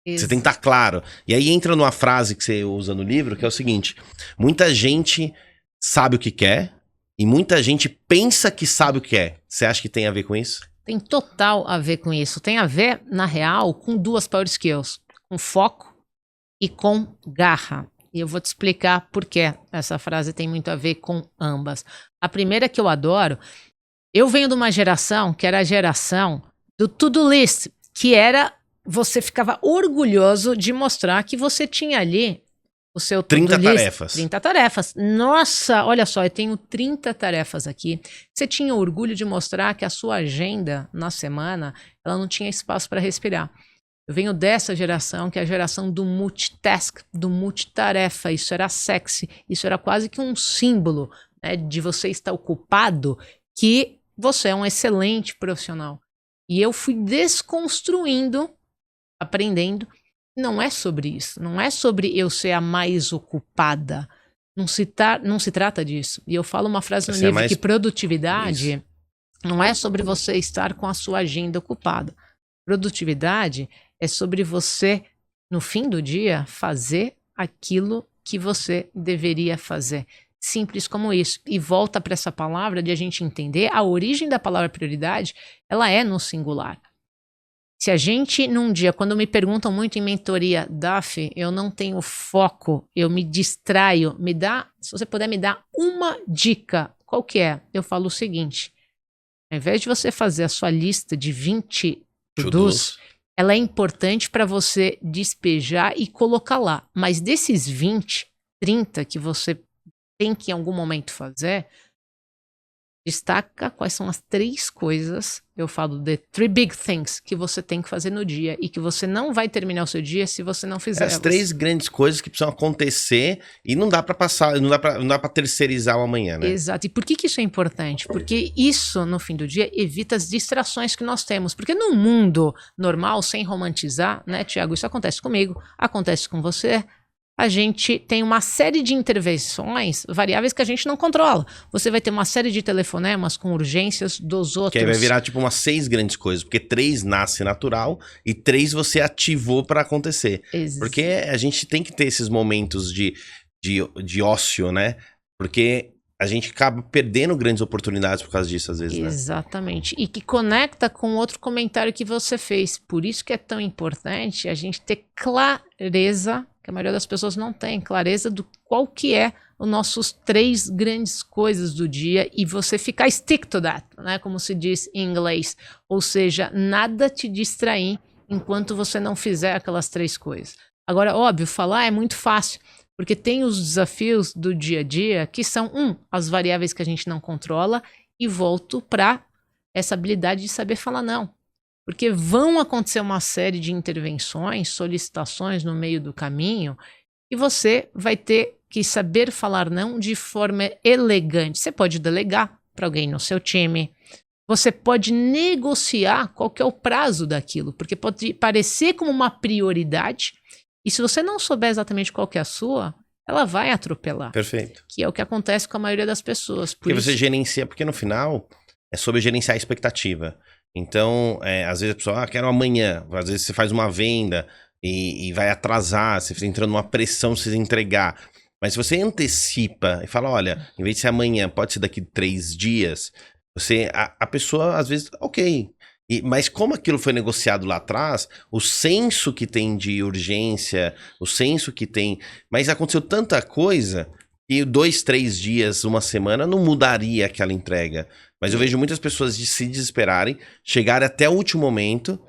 Speaker 1: Isso. Você tem que estar claro. E aí entra numa frase que você usa no livro, que é o seguinte. Muita gente sabe o que quer e muita gente pensa que sabe o que quer. Você acha que tem a ver com isso?
Speaker 2: Tem total a ver com isso. Tem a ver, na real, com 2 power skills. Com foco e com garra. E eu vou te explicar por que essa frase tem muito a ver com ambas. A primeira que eu adoro, eu venho de uma geração que era a geração do to-do list, que era, você ficava orgulhoso de mostrar que você tinha ali o seu
Speaker 1: 30 tarefas.
Speaker 2: 30 tarefas. Nossa, olha só, eu tenho 30 tarefas aqui. Você tinha orgulho de mostrar que a sua agenda na semana, ela não tinha espaço para respirar. Eu venho dessa geração, que é a geração do multitask, do multitarefa. Isso era sexy, isso era quase que um símbolo, né, de você estar ocupado, que você é um excelente profissional. E eu fui desconstruindo, aprendendo. Não é sobre isso. Não é sobre eu ser a mais ocupada. Não se trata disso. E eu falo uma frase no livro que produtividade não é sobre você estar com a sua agenda ocupada. Produtividade é sobre você, no fim do dia, fazer aquilo que você deveria fazer. Simples como isso. E volta para essa palavra de a gente entender a origem da palavra prioridade, ela é no singular. Se a gente, num dia, quando me perguntam muito em mentoria, Daf, eu não tenho foco, eu me distraio, se você puder me dar uma dica, qual que é? Eu falo o seguinte, ao invés de você fazer a sua lista de 20 to-dos, ela é importante para você despejar e colocar lá. Mas desses 20, 30 que você tem que em algum momento fazer, destaca quais são as 3 coisas, eu falo the 3 big things, que você tem que fazer no dia e que você não vai terminar o seu dia se você não fizer.
Speaker 1: As 3 grandes coisas que precisam acontecer e não dá para passar, não dá para terceirizar o amanhã, né?
Speaker 2: Exato. E por que isso é importante? Porque isso, no fim do dia, evita as distrações que nós temos. Porque no mundo normal, sem romantizar, né, Tiago, isso acontece comigo, acontece com você, a gente tem uma série de intervenções variáveis que a gente não controla. Você vai ter uma série de telefonemas com urgências dos outros.
Speaker 1: Que aí vai virar tipo umas 6 grandes coisas, porque 3 nasce natural e 3 você ativou para acontecer. Porque a gente tem que ter esses momentos de ócio, né? Porque a gente acaba perdendo grandes oportunidades por causa disso, às vezes, né?
Speaker 2: Exatamente. E que conecta com outro comentário que você fez. Por isso que é tão importante a gente ter clareza, que a maioria das pessoas não tem clareza do qual que é os nossos 3 grandes coisas do dia e você ficar stick to that, né? Como se diz em inglês. Ou seja, nada te distrair enquanto você não fizer aquelas 3 coisas. Agora, óbvio, falar é muito fácil, porque tem os desafios do dia a dia que são, as variáveis que a gente não controla, e volto para essa habilidade de saber falar não. Porque vão acontecer uma série de intervenções, solicitações no meio do caminho, e você vai ter que saber falar não de forma elegante. Você pode delegar para alguém no seu time, você pode negociar qual que é o prazo daquilo, porque pode parecer como uma prioridade, e se você não souber exatamente qual que é a sua, ela vai atropelar.
Speaker 1: Perfeito.
Speaker 2: Que é o que acontece com a maioria das pessoas.
Speaker 1: Porque você gerencia, porque no final é sobre gerenciar a expectativa. Então, às vezes a pessoa, quero amanhã. Às vezes você faz uma venda e vai atrasar, você fica entrando numa pressão pra você entregar. Mas se você antecipa e fala, olha, em vez de ser amanhã, pode ser daqui 3 dias, a pessoa, às vezes, ok. Mas como aquilo foi negociado lá atrás, o senso que tem de urgência, o senso que tem... Mas aconteceu tanta coisa que 2, 3 dias, uma semana, não mudaria aquela entrega. Mas eu vejo muitas pessoas se desesperarem, chegarem até o último momento,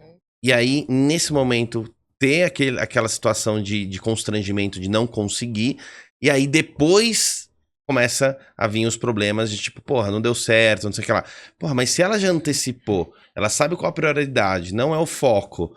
Speaker 1: e aí, nesse momento, ter aquela situação de constrangimento de não conseguir, e aí depois começa a vir os problemas de tipo, porra, não deu certo, não sei o que lá. Porra, mas se ela já antecipou, ela sabe qual a prioridade, não é o foco,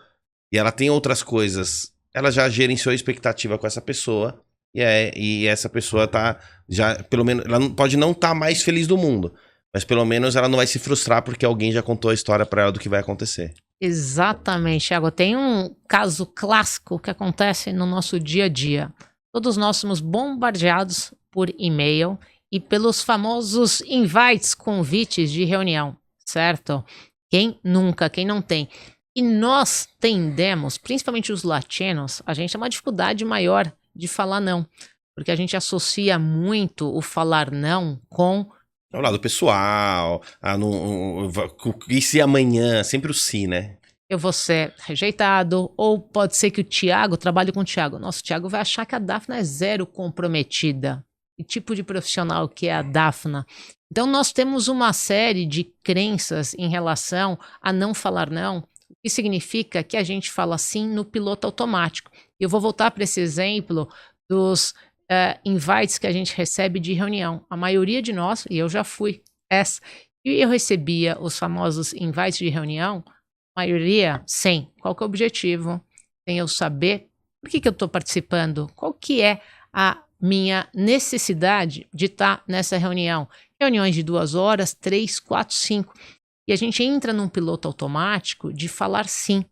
Speaker 1: e ela tem outras coisas, ela já gerenciou a expectativa com essa pessoa, e essa pessoa tá, já, pelo menos, ela pode não estar mais feliz do mundo, mas pelo menos ela não vai se frustrar porque alguém já contou a história pra ela do que vai acontecer.
Speaker 2: Exatamente, Thiago. Tem um caso clássico que acontece no nosso dia a dia. Todos nós somos bombardeados por e-mail e pelos famosos invites, convites de reunião, certo? Quem nunca, quem não tem? E nós tendemos, principalmente os latinos, a gente tem uma dificuldade maior de falar não, porque a gente associa muito o falar não com
Speaker 1: o lado pessoal, e se amanhã, sempre o si, né?
Speaker 2: Eu vou ser rejeitado, ou pode ser que o Thiago trabalhe com o Thiago. Nossa, o Thiago vai achar que a Dafna é zero comprometida. Que tipo de profissional que é a Dafna? Então nós temos uma série de crenças em relação a não falar não, o que significa que a gente fala sim no piloto automático. Eu vou voltar para esse exemplo dos invites que a gente recebe de reunião. A maioria de nós, e eu já fui essa, e eu recebia os famosos invites de reunião, a maioria, sim. Qual que é o objetivo? Tem eu saber por que eu estou participando, qual que é a minha necessidade de estar nessa reunião. Reuniões de 2 horas, 3, 4, 5. E a gente entra num piloto automático de falar sim.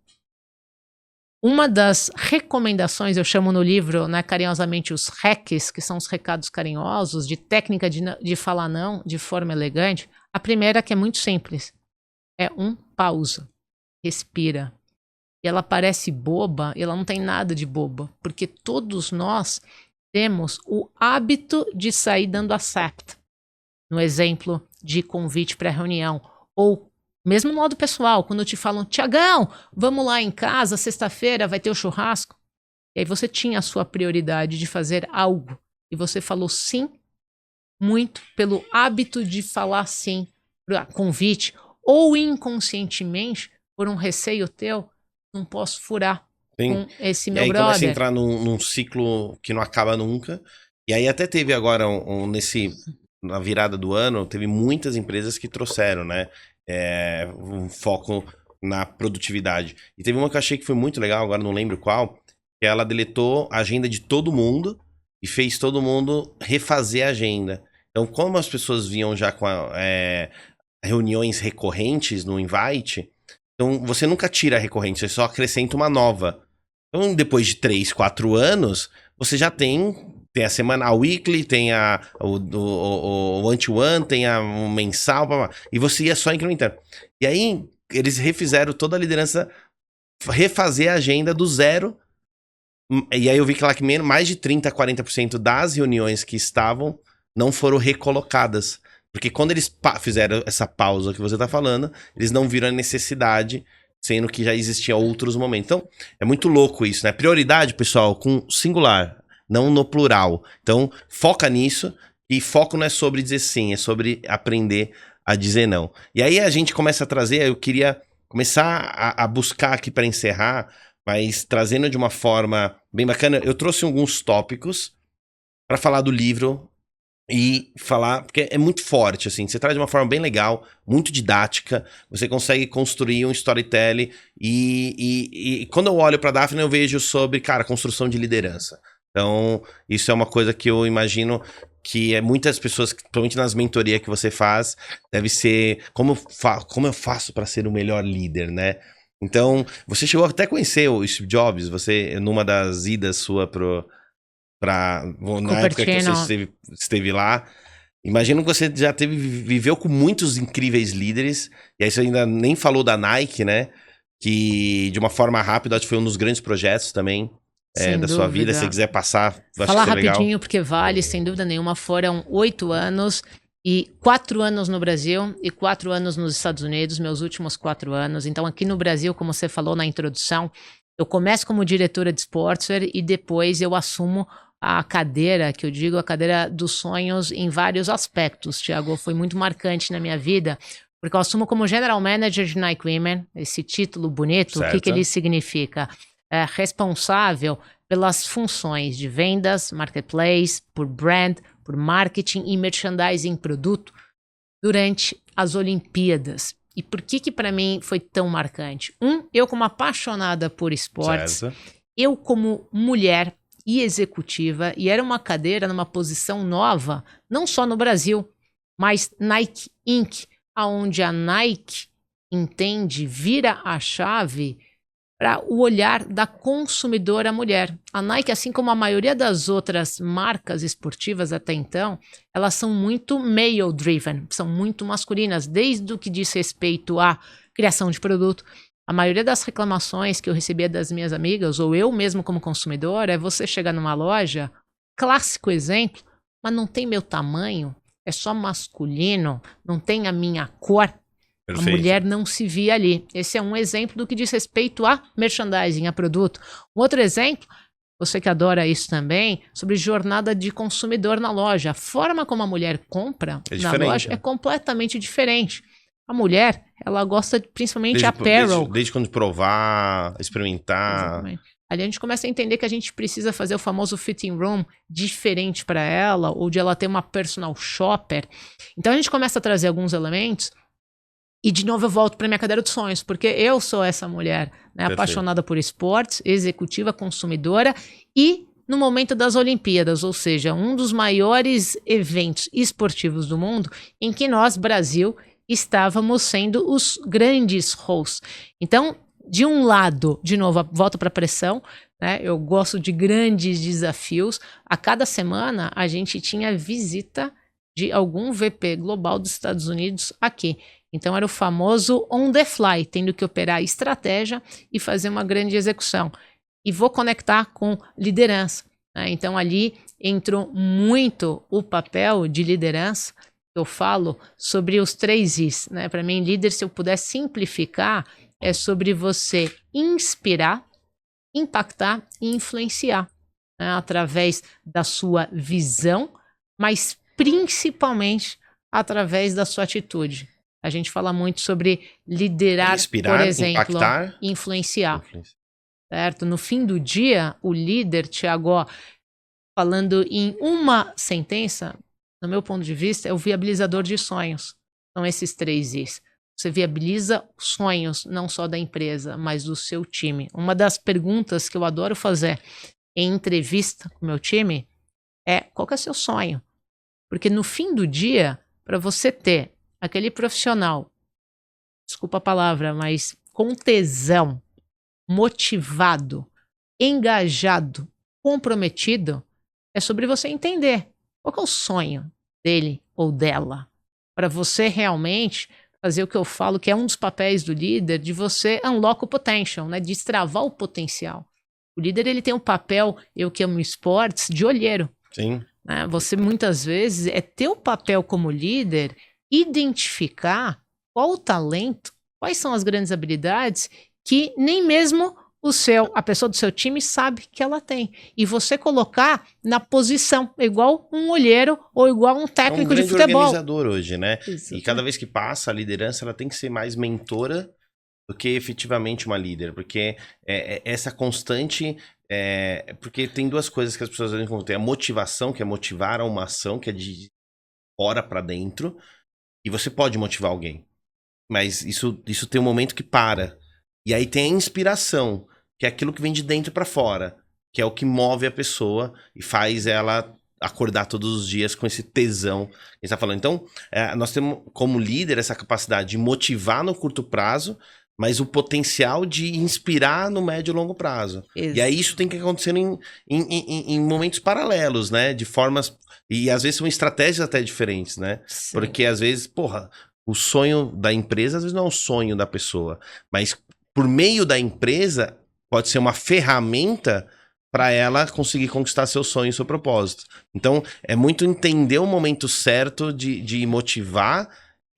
Speaker 2: Uma das recomendações, eu chamo no livro, né, carinhosamente, os hacks, que são os recados carinhosos, de técnica de falar não de forma elegante. A primeira, que é muito simples, é pausa, respira. E ela parece boba, e ela não tem nada de boba, porque todos nós temos o hábito de sair dando accept. No exemplo de convite para reunião, ou Mesmo no modo pessoal, quando te falam, Tiagão, vamos lá em casa, sexta-feira vai ter o churrasco. E aí você tinha a sua prioridade de fazer algo. E você falou sim, muito pelo hábito de falar sim para convite, ou inconscientemente, por um receio teu, não posso furar com esse meu
Speaker 1: brother. E aí
Speaker 2: brother.
Speaker 1: começa a entrar num ciclo que não acaba nunca. E aí até teve agora, na virada do ano, teve muitas empresas que trouxeram, né? Um foco na produtividade. E teve uma que eu achei que foi muito legal, agora não lembro qual, que ela deletou a agenda de todo mundo e fez todo mundo refazer a agenda. Então, como as pessoas vinham já com reuniões recorrentes no invite, então você nunca tira a recorrente, você só acrescenta uma nova. Então, depois de 3, 4 anos, você já tem a semanal, weekly, tem o one-to-one, tem o mensal, blá, blá, e você ia só incrementando. E aí, eles refizeram toda a liderança, refazer a agenda do zero. E aí eu vi que lá que mais de 30% a 40% das reuniões que estavam não foram recolocadas. Porque quando eles fizeram essa pausa que você tá falando, eles não viram a necessidade, sendo que já existiam outros momentos. Então, é muito louco isso, né? Prioridade, pessoal, com singular, não no plural. Então, foca nisso. E foco não é sobre dizer sim, é sobre aprender a dizer não. E aí a gente começa a trazer, eu queria começar a buscar aqui para encerrar, mas trazendo de uma forma bem bacana. Eu trouxe alguns tópicos para falar do livro e falar, porque é muito forte, assim, você traz de uma forma bem legal, muito didática, você consegue construir um storytelling e quando eu olho para Daphne eu vejo sobre, cara, construção de liderança. Então, isso é uma coisa que eu imagino que muitas pessoas, principalmente nas mentorias que você faz, deve ser como eu faço para ser o melhor líder, né? Então, você chegou até a conhecer o Steve Jobs, você, numa das idas sua na época que você esteve lá. Imagino que você já viveu com muitos incríveis líderes, e aí você ainda nem falou da Nike, né? Que, de uma forma rápida, acho que foi um dos grandes projetos também da sua vida. Se você quiser passar, acho
Speaker 2: falar
Speaker 1: que é legal.
Speaker 2: Rapidinho, porque vale, sem dúvida nenhuma. Foram 8 anos e 4 anos no Brasil e 4 anos nos Estados Unidos, meus últimos 4 anos. Então, aqui no Brasil, como você falou na introdução, eu começo como diretora de sportswear e depois eu assumo a cadeira, que eu digo, a cadeira dos sonhos em vários aspectos, Thiago. Foi muito marcante na minha vida, porque eu assumo como General Manager de Nike Women, esse título bonito.
Speaker 1: Certo.
Speaker 2: O que ele significa? Responsável pelas funções de vendas, marketplace, por brand, por marketing e merchandising produto durante as Olimpíadas. E por que para mim foi tão marcante? Eu como apaixonada por esportes, eu como mulher e executiva, e era uma cadeira numa posição nova, não só no Brasil, mas Nike Inc., onde a Nike vira a chave para o olhar da consumidora mulher. A Nike, assim como a maioria das outras marcas esportivas até então, elas são muito male-driven, são muito masculinas, desde o que diz respeito à criação de produto. A maioria das reclamações que eu recebia das minhas amigas, ou eu mesmo como consumidor, é você chegar numa loja, clássico exemplo, mas não tem meu tamanho, é só masculino, não tem a minha cor. Perfeito. A mulher não se via ali. Esse é um exemplo do que diz respeito a merchandising, a produto. Um outro exemplo, você que adora isso também, sobre jornada de consumidor na loja. A forma como a mulher compra na loja é completamente diferente. A mulher, ela gosta principalmente de apparel.
Speaker 1: Desde quando provar, experimentar.
Speaker 2: Exatamente. Ali a gente começa a entender que a gente precisa fazer o famoso fitting room diferente para ela, ou de ela ter uma personal shopper. Então a gente começa a trazer alguns elementos. E de novo eu volto para minha cadeira de sonhos, porque eu sou essa mulher, né, apaixonada por esportes, executiva, consumidora, e no momento das Olimpíadas, ou seja, um dos maiores eventos esportivos do mundo, em que nós, Brasil, estávamos sendo os grandes hosts. Então, de um lado, de novo, volto para a pressão, né, eu gosto de grandes desafios. A cada semana a gente tinha visita de algum VP global dos Estados Unidos aqui. Então era o famoso on the fly, tendo que operar estratégia e fazer uma grande execução. E vou conectar com liderança, né? Então ali entrou muito o papel de liderança. eu falo sobre os 3 Is, né? Para mim, líder, se eu puder simplificar, é sobre você inspirar, impactar e influenciar, né? Através da sua visão, mas principalmente através da sua atitude. A gente fala muito sobre liderar,
Speaker 1: Inspirar,
Speaker 2: por exemplo,
Speaker 1: impactar,
Speaker 2: influenciar, certo? No fim do dia, o líder, Thiago, ó, falando em uma sentença, no meu ponto de vista, é o viabilizador de sonhos. São esses 3 Is. Você viabiliza sonhos, não só da empresa, mas do seu time. Uma das perguntas que eu adoro fazer em entrevista com o meu time é: qual que é o seu sonho? Porque no fim do dia, para você ter aquele profissional, desculpa a palavra, mas com tesão, motivado, engajado, comprometido, é sobre você entender qual que é o sonho dele ou dela, para você realmente fazer o que eu falo que é um dos papéis do líder, de você unlock o potential, né? De destravar o potencial. O líder, ele tem um papel, eu que amo esportes, de olheiro.
Speaker 1: Sim.
Speaker 2: Né? Você muitas vezes é teu papel como líder identificar qual o talento, quais são as grandes habilidades que nem mesmo a pessoa do seu time sabe que ela tem. E você colocar na posição, igual um olheiro ou igual um técnico de futebol.
Speaker 1: É um grande organizador hoje, né?
Speaker 2: Exatamente.
Speaker 1: E cada vez que passa a liderança, ela tem que ser mais mentora do que efetivamente uma líder. Porque essa constante... porque tem 2 coisas que as pessoas devem ter. A motivação, que é motivar a uma ação, que é de fora para dentro. E você pode motivar alguém. Mas isso tem um momento que para. E aí tem a inspiração, que é aquilo que vem de dentro para fora, que é o que move a pessoa e faz ela acordar todos os dias com esse tesão que a gente tá falando. Então, nós temos como líder essa capacidade de motivar no curto prazo, mas o potencial de inspirar no médio e longo prazo.
Speaker 2: Exato.
Speaker 1: E aí isso tem que acontecer em momentos paralelos, né? De formas... E às vezes são estratégias até diferentes, né?
Speaker 2: Sim.
Speaker 1: Porque às vezes, o sonho da empresa às vezes não é o sonho da pessoa, mas por meio da empresa pode ser uma ferramenta para ela conseguir conquistar seu sonho e seu propósito. Então, é muito entender o momento certo de motivar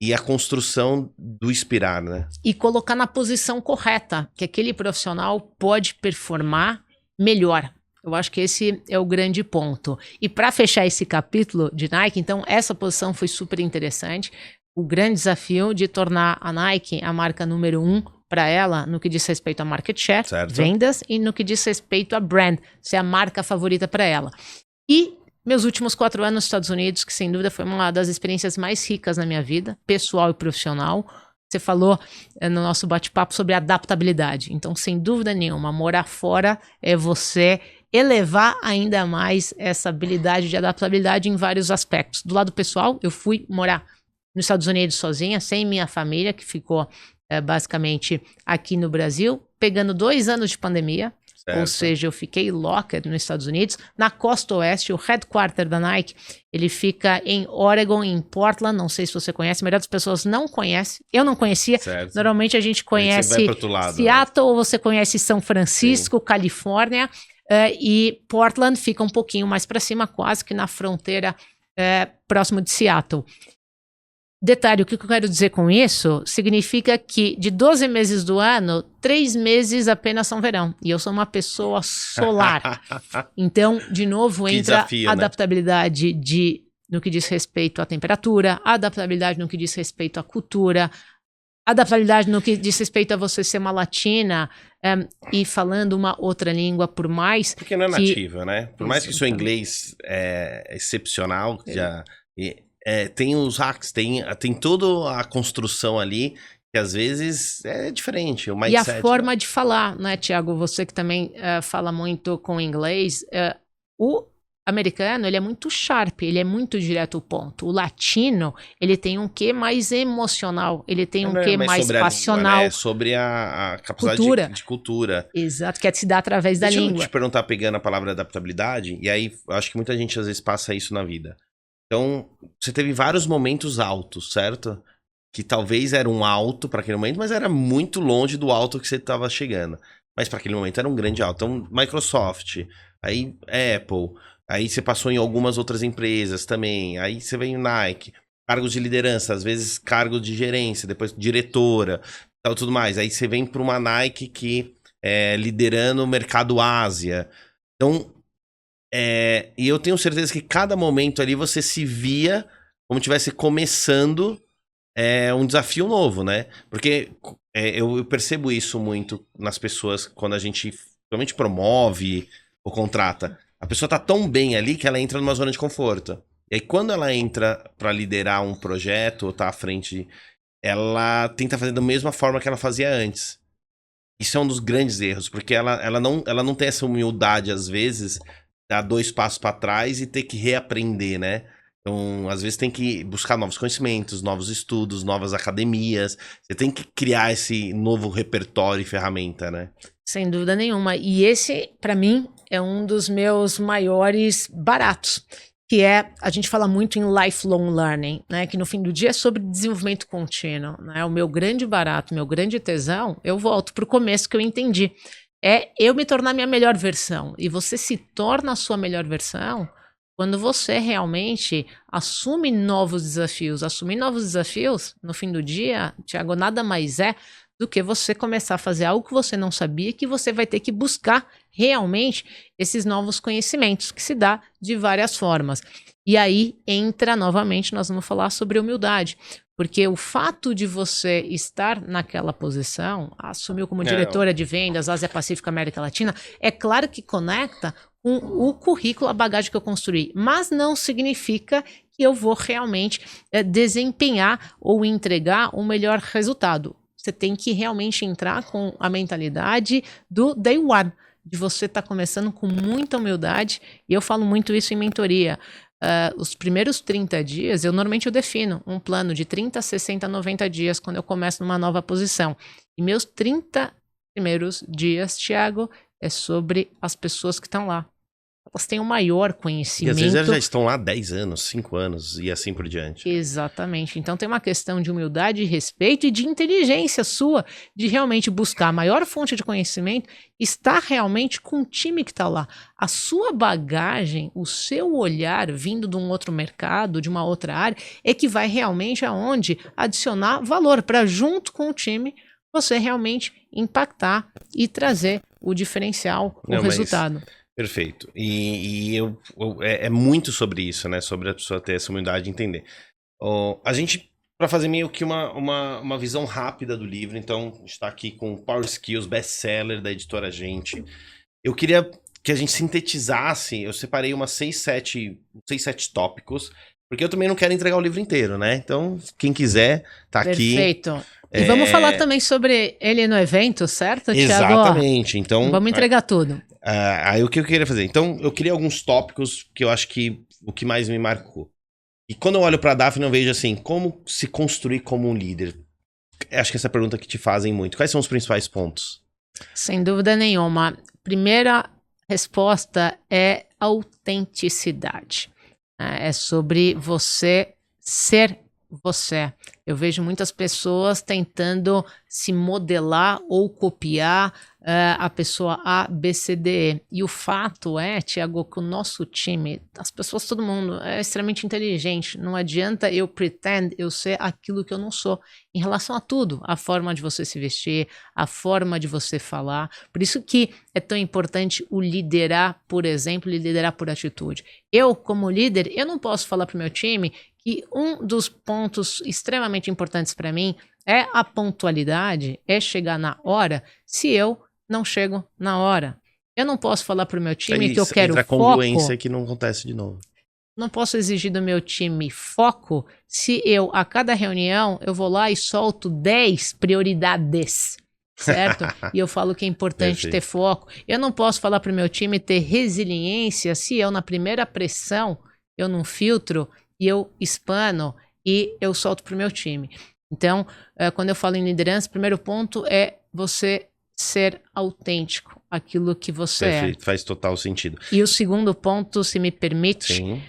Speaker 1: e a construção do inspirar, né?
Speaker 2: E colocar na posição correta, que aquele profissional pode performar melhor. Eu acho que esse é o grande ponto. E para fechar esse capítulo de Nike, então, essa posição foi super interessante. O grande desafio de tornar a Nike a marca número 1 para ela no que diz respeito a market share,
Speaker 1: Certo.
Speaker 2: vendas, e no que diz respeito a brand, ser a marca favorita para ela. E meus últimos 4 anos nos Estados Unidos, que sem dúvida foi uma das experiências mais ricas na minha vida, pessoal e profissional. Você falou no nosso bate-papo sobre adaptabilidade. Então, sem dúvida nenhuma, morar fora é você elevar ainda mais essa habilidade de adaptabilidade em vários aspectos. Do lado pessoal, eu fui morar nos Estados Unidos sozinha, sem minha família, que ficou basicamente aqui no Brasil, pegando 2 anos de pandemia. Certo. Ou seja, eu fiquei locked nos Estados Unidos, na costa oeste. O headquarter da Nike, ele fica em Oregon, em Portland. Não sei se você conhece, a maioria das pessoas não conhece. Eu não conhecia. Certo. Normalmente a gente conhece lado, Seattle, né? Ou você conhece São Francisco, sim, Califórnia. E Portland fica um pouquinho mais para cima, quase que na fronteira próximo de Seattle. Detalhe, o que eu quero dizer com isso significa que de 12 meses do ano, 3 meses apenas são verão. E eu sou uma pessoa solar. Então, de novo, entra desafio, a adaptabilidade, né? No que diz respeito à temperatura, a adaptabilidade no que diz respeito à cultura, a adaptabilidade no que diz respeito a você ser uma latina e falando uma outra língua, por mais...
Speaker 1: Porque não é nativa, né? Por mais que o seu inglês é excepcional, tem os hacks, tem toda a construção ali, que às vezes é diferente, o mindset.
Speaker 2: E a forma de falar, né, Thiago? Você que também fala muito com inglês, o americano, ele é muito sharp, ele é muito direto ao ponto. O latino, ele tem um quê mais emocional, ele tem um quê mais passional.
Speaker 1: Língua, né? Sobre a capacidade de cultura.
Speaker 2: Exato, que é se dar através da língua.
Speaker 1: Deixa eu te perguntar, pegando a palavra adaptabilidade, e aí acho que muita gente às vezes passa isso na vida. Então, você teve vários momentos altos, certo? Que talvez era um alto para aquele momento, mas era muito longe do alto que você estava chegando. Mas para aquele momento era um grande alto. Então, Microsoft, aí Apple, aí você passou em algumas outras empresas também, aí você veio Nike. cargos de liderança, às vezes cargo de gerência, depois diretora, tal, tudo mais. Aí você vem para uma Nike que é liderando o mercado Ásia. Então, e eu tenho certeza que cada momento ali você se via como estivesse começando um desafio novo, né? Porque eu percebo isso muito nas pessoas quando a gente realmente promove ou contrata. A pessoa tá tão bem ali que ela entra numa zona de conforto. E aí quando ela entra para liderar um projeto ou tá à frente, ela tenta fazer da mesma forma que ela fazia antes. Isso é um dos grandes erros, porque ela não tem essa humildade às vezes, dar 2 passos para trás e ter que reaprender, né? Então, às vezes tem que buscar novos conhecimentos, novos estudos, novas academias. Você tem que criar esse novo repertório e ferramenta, né?
Speaker 2: Sem dúvida nenhuma. E esse, para mim, é um dos meus maiores baratos, que a gente fala muito em lifelong learning, né? Que no fim do dia é sobre desenvolvimento contínuo, né? O meu grande barato, meu grande tesão, eu volto para o começo que eu entendi. É eu me tornar minha melhor versão. E você se torna a sua melhor versão quando você realmente assume novos desafios. Assumir novos desafios, no fim do dia, Thiago, nada mais é do que você começar a fazer algo que você não sabia, que você vai ter que buscar realmente esses novos conhecimentos, que se dá de várias formas. E aí entra novamente, nós vamos falar sobre humildade. Porque o fato de você estar naquela posição, assumiu como diretora de vendas, Ásia Pacífico, América Latina, é claro que conecta com o currículo, a bagagem que eu construí, mas não significa que eu vou realmente desempenhar ou entregar o melhor resultado. Você tem que realmente entrar com a mentalidade do day one, de você estar começando com muita humildade, e eu falo muito isso em mentoria. Os primeiros 30 dias, eu defino um plano de 30, 60, 90 dias quando eu começo numa nova posição. E meus 30 primeiros dias, Thiago, é sobre as pessoas que estão lá. Elas têm o maior conhecimento.
Speaker 1: E às vezes elas já estão lá 10 anos, 5 anos e assim por diante.
Speaker 2: Exatamente. Então tem uma questão de humildade, respeito e de inteligência sua, de realmente buscar a maior fonte de conhecimento, estar realmente com o time que está lá. A sua bagagem, o seu olhar vindo de um outro mercado, de uma outra área, é que vai realmente aonde adicionar valor para junto com o time você realmente impactar e trazer o diferencial, o resultado.
Speaker 1: Perfeito. E é muito sobre isso, né? Sobre a pessoa ter essa humildade de entender. A gente, para fazer meio que uma visão rápida do livro, então, a gente está aqui com Power Skills, best-seller da editora Gente. Eu queria que a gente sintetizasse, eu separei umas 6, 7 tópicos, porque eu também não quero entregar o livro inteiro, né? Então, quem quiser, tá aqui.
Speaker 2: Perfeito. E vamos falar também sobre ele no evento, certo, Thiago?
Speaker 1: Exatamente. Então,
Speaker 2: vamos entregar tudo.
Speaker 1: Aí o que eu queria fazer? Então, eu queria alguns tópicos que eu acho que o que mais me marcou. E quando eu olho pra Daphne, eu vejo assim, como se construir como um líder? Acho que essa pergunta que te fazem muito. Quais são os principais pontos?
Speaker 2: Sem dúvida nenhuma. Primeira resposta é autenticidade. É sobre você ser você. Eu vejo muitas pessoas tentando se modelar ou copiar a pessoa A, B, C, D, E. E o fato é, Thiago, que o nosso time, as pessoas, todo mundo, é extremamente inteligente. Não adianta eu eu ser aquilo que eu não sou. Em relação a tudo, a forma de você se vestir, a forma de você falar. Por isso que é tão importante o liderar, por exemplo, liderar por atitude. Eu, como líder, eu não posso falar para o meu time que um dos pontos extremamente importantes para mim é a pontualidade, é chegar na hora, se eu não chego na hora. Eu não posso falar para o meu time que eu quero foco.
Speaker 1: Entra a congruência que não acontece de novo.
Speaker 2: Não posso exigir do meu time foco se eu, a cada reunião, eu vou lá e solto 10 prioridades, certo? E eu falo que é importante ter foco. Eu não posso falar para o meu time ter resiliência se eu, na primeira pressão, eu não filtro e eu expano e eu solto para o meu time. Então, quando eu falo em liderança, o primeiro ponto é você ser autêntico, aquilo que você
Speaker 1: Perfeito, faz total sentido.
Speaker 2: E o segundo ponto, se me permite,
Speaker 1: Sim.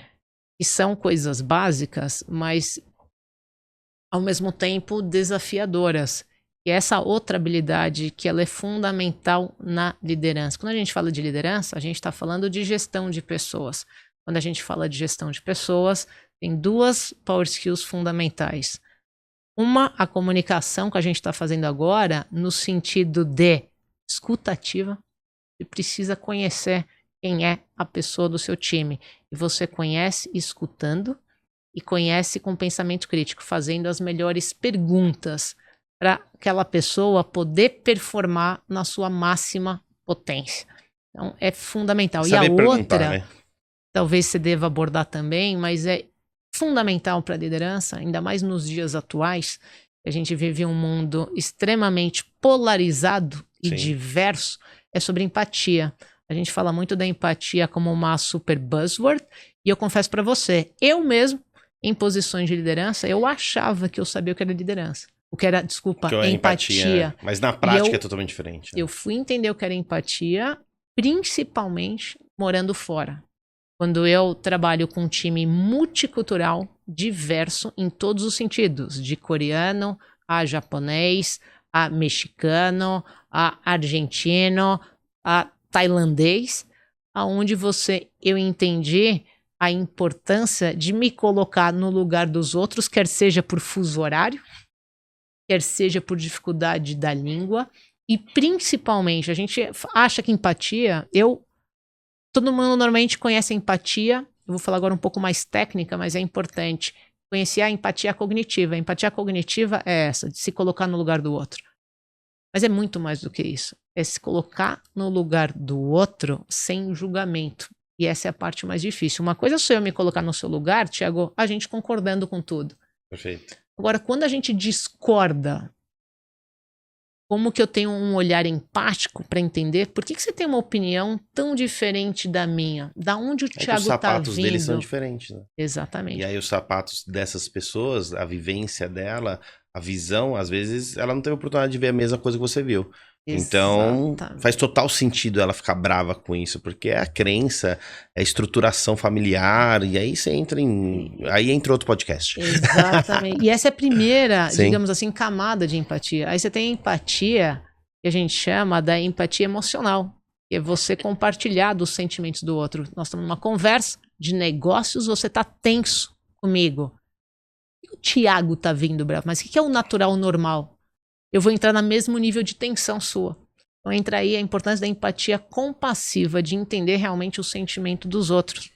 Speaker 2: que são coisas básicas, mas ao mesmo tempo desafiadoras. E essa outra habilidade que ela é fundamental na liderança. Quando a gente fala de liderança, a gente está falando de gestão de pessoas. Quando a gente fala de gestão de pessoas, tem 2 power skills fundamentais. Uma, a comunicação que a gente está fazendo agora, no sentido de escuta ativa. Você precisa conhecer quem é a pessoa do seu time. E você conhece escutando e conhece com pensamento crítico, fazendo as melhores perguntas para aquela pessoa poder performar na sua máxima potência. Então, é fundamental.
Speaker 1: Saber
Speaker 2: e a outra,
Speaker 1: né?
Speaker 2: talvez você deva abordar também, mas é fundamental para a liderança, ainda mais nos dias atuais, que a gente vive um mundo extremamente polarizado e
Speaker 1: Sim.
Speaker 2: diverso, é sobre empatia. A gente fala muito da empatia como uma super buzzword, e eu confesso para você, eu mesmo, em posições de liderança, eu achava que eu sabia o que era liderança. O que era, desculpa,
Speaker 1: Que é
Speaker 2: empatia.
Speaker 1: Né? Mas na prática é totalmente diferente. Né?
Speaker 2: Eu fui entender o que era empatia, principalmente morando fora. Quando eu trabalho com um time multicultural, diverso em todos os sentidos, de coreano a japonês, a mexicano, a argentino, a tailandês, aonde eu entendi a importância de me colocar no lugar dos outros, quer seja por fuso horário, quer seja por dificuldade da língua, e principalmente, a gente acha que empatia, todo mundo normalmente conhece a empatia, eu vou falar agora um pouco mais técnica, mas é importante conhecer a empatia cognitiva. A empatia cognitiva é essa, de se colocar no lugar do outro. Mas é muito mais do que isso. É se colocar no lugar do outro sem julgamento. E essa é a parte mais difícil. Uma coisa é só eu me colocar no seu lugar, Thiago, a gente concordando com tudo.
Speaker 1: Perfeito.
Speaker 2: Agora, quando a gente discorda, como que eu tenho um olhar empático para entender por que você tem uma opinião tão diferente da minha? Da onde o Thiago tá vindo? Os
Speaker 1: sapatos deles são diferentes, né?
Speaker 2: Exatamente.
Speaker 1: E aí os sapatos dessas pessoas, a vivência dela, a visão, às vezes ela não teve a oportunidade de ver a mesma coisa que você viu. Então, faz total sentido ela ficar brava com isso, porque é a crença, é a estruturação familiar, e aí você entra aí entra outro podcast.
Speaker 2: Exatamente. E essa é a primeira, digamos assim, camada de empatia. Aí você tem a empatia, que a gente chama da empatia emocional, que é você compartilhar dos sentimentos do outro. Nós estamos numa conversa de negócios, você está tenso comigo. O Thiago tá vindo bravo, mas o que é o natural, o normal? Eu vou entrar no mesmo nível de tensão sua. Então entra aí a importância da empatia compassiva, de entender realmente o sentimento dos outros,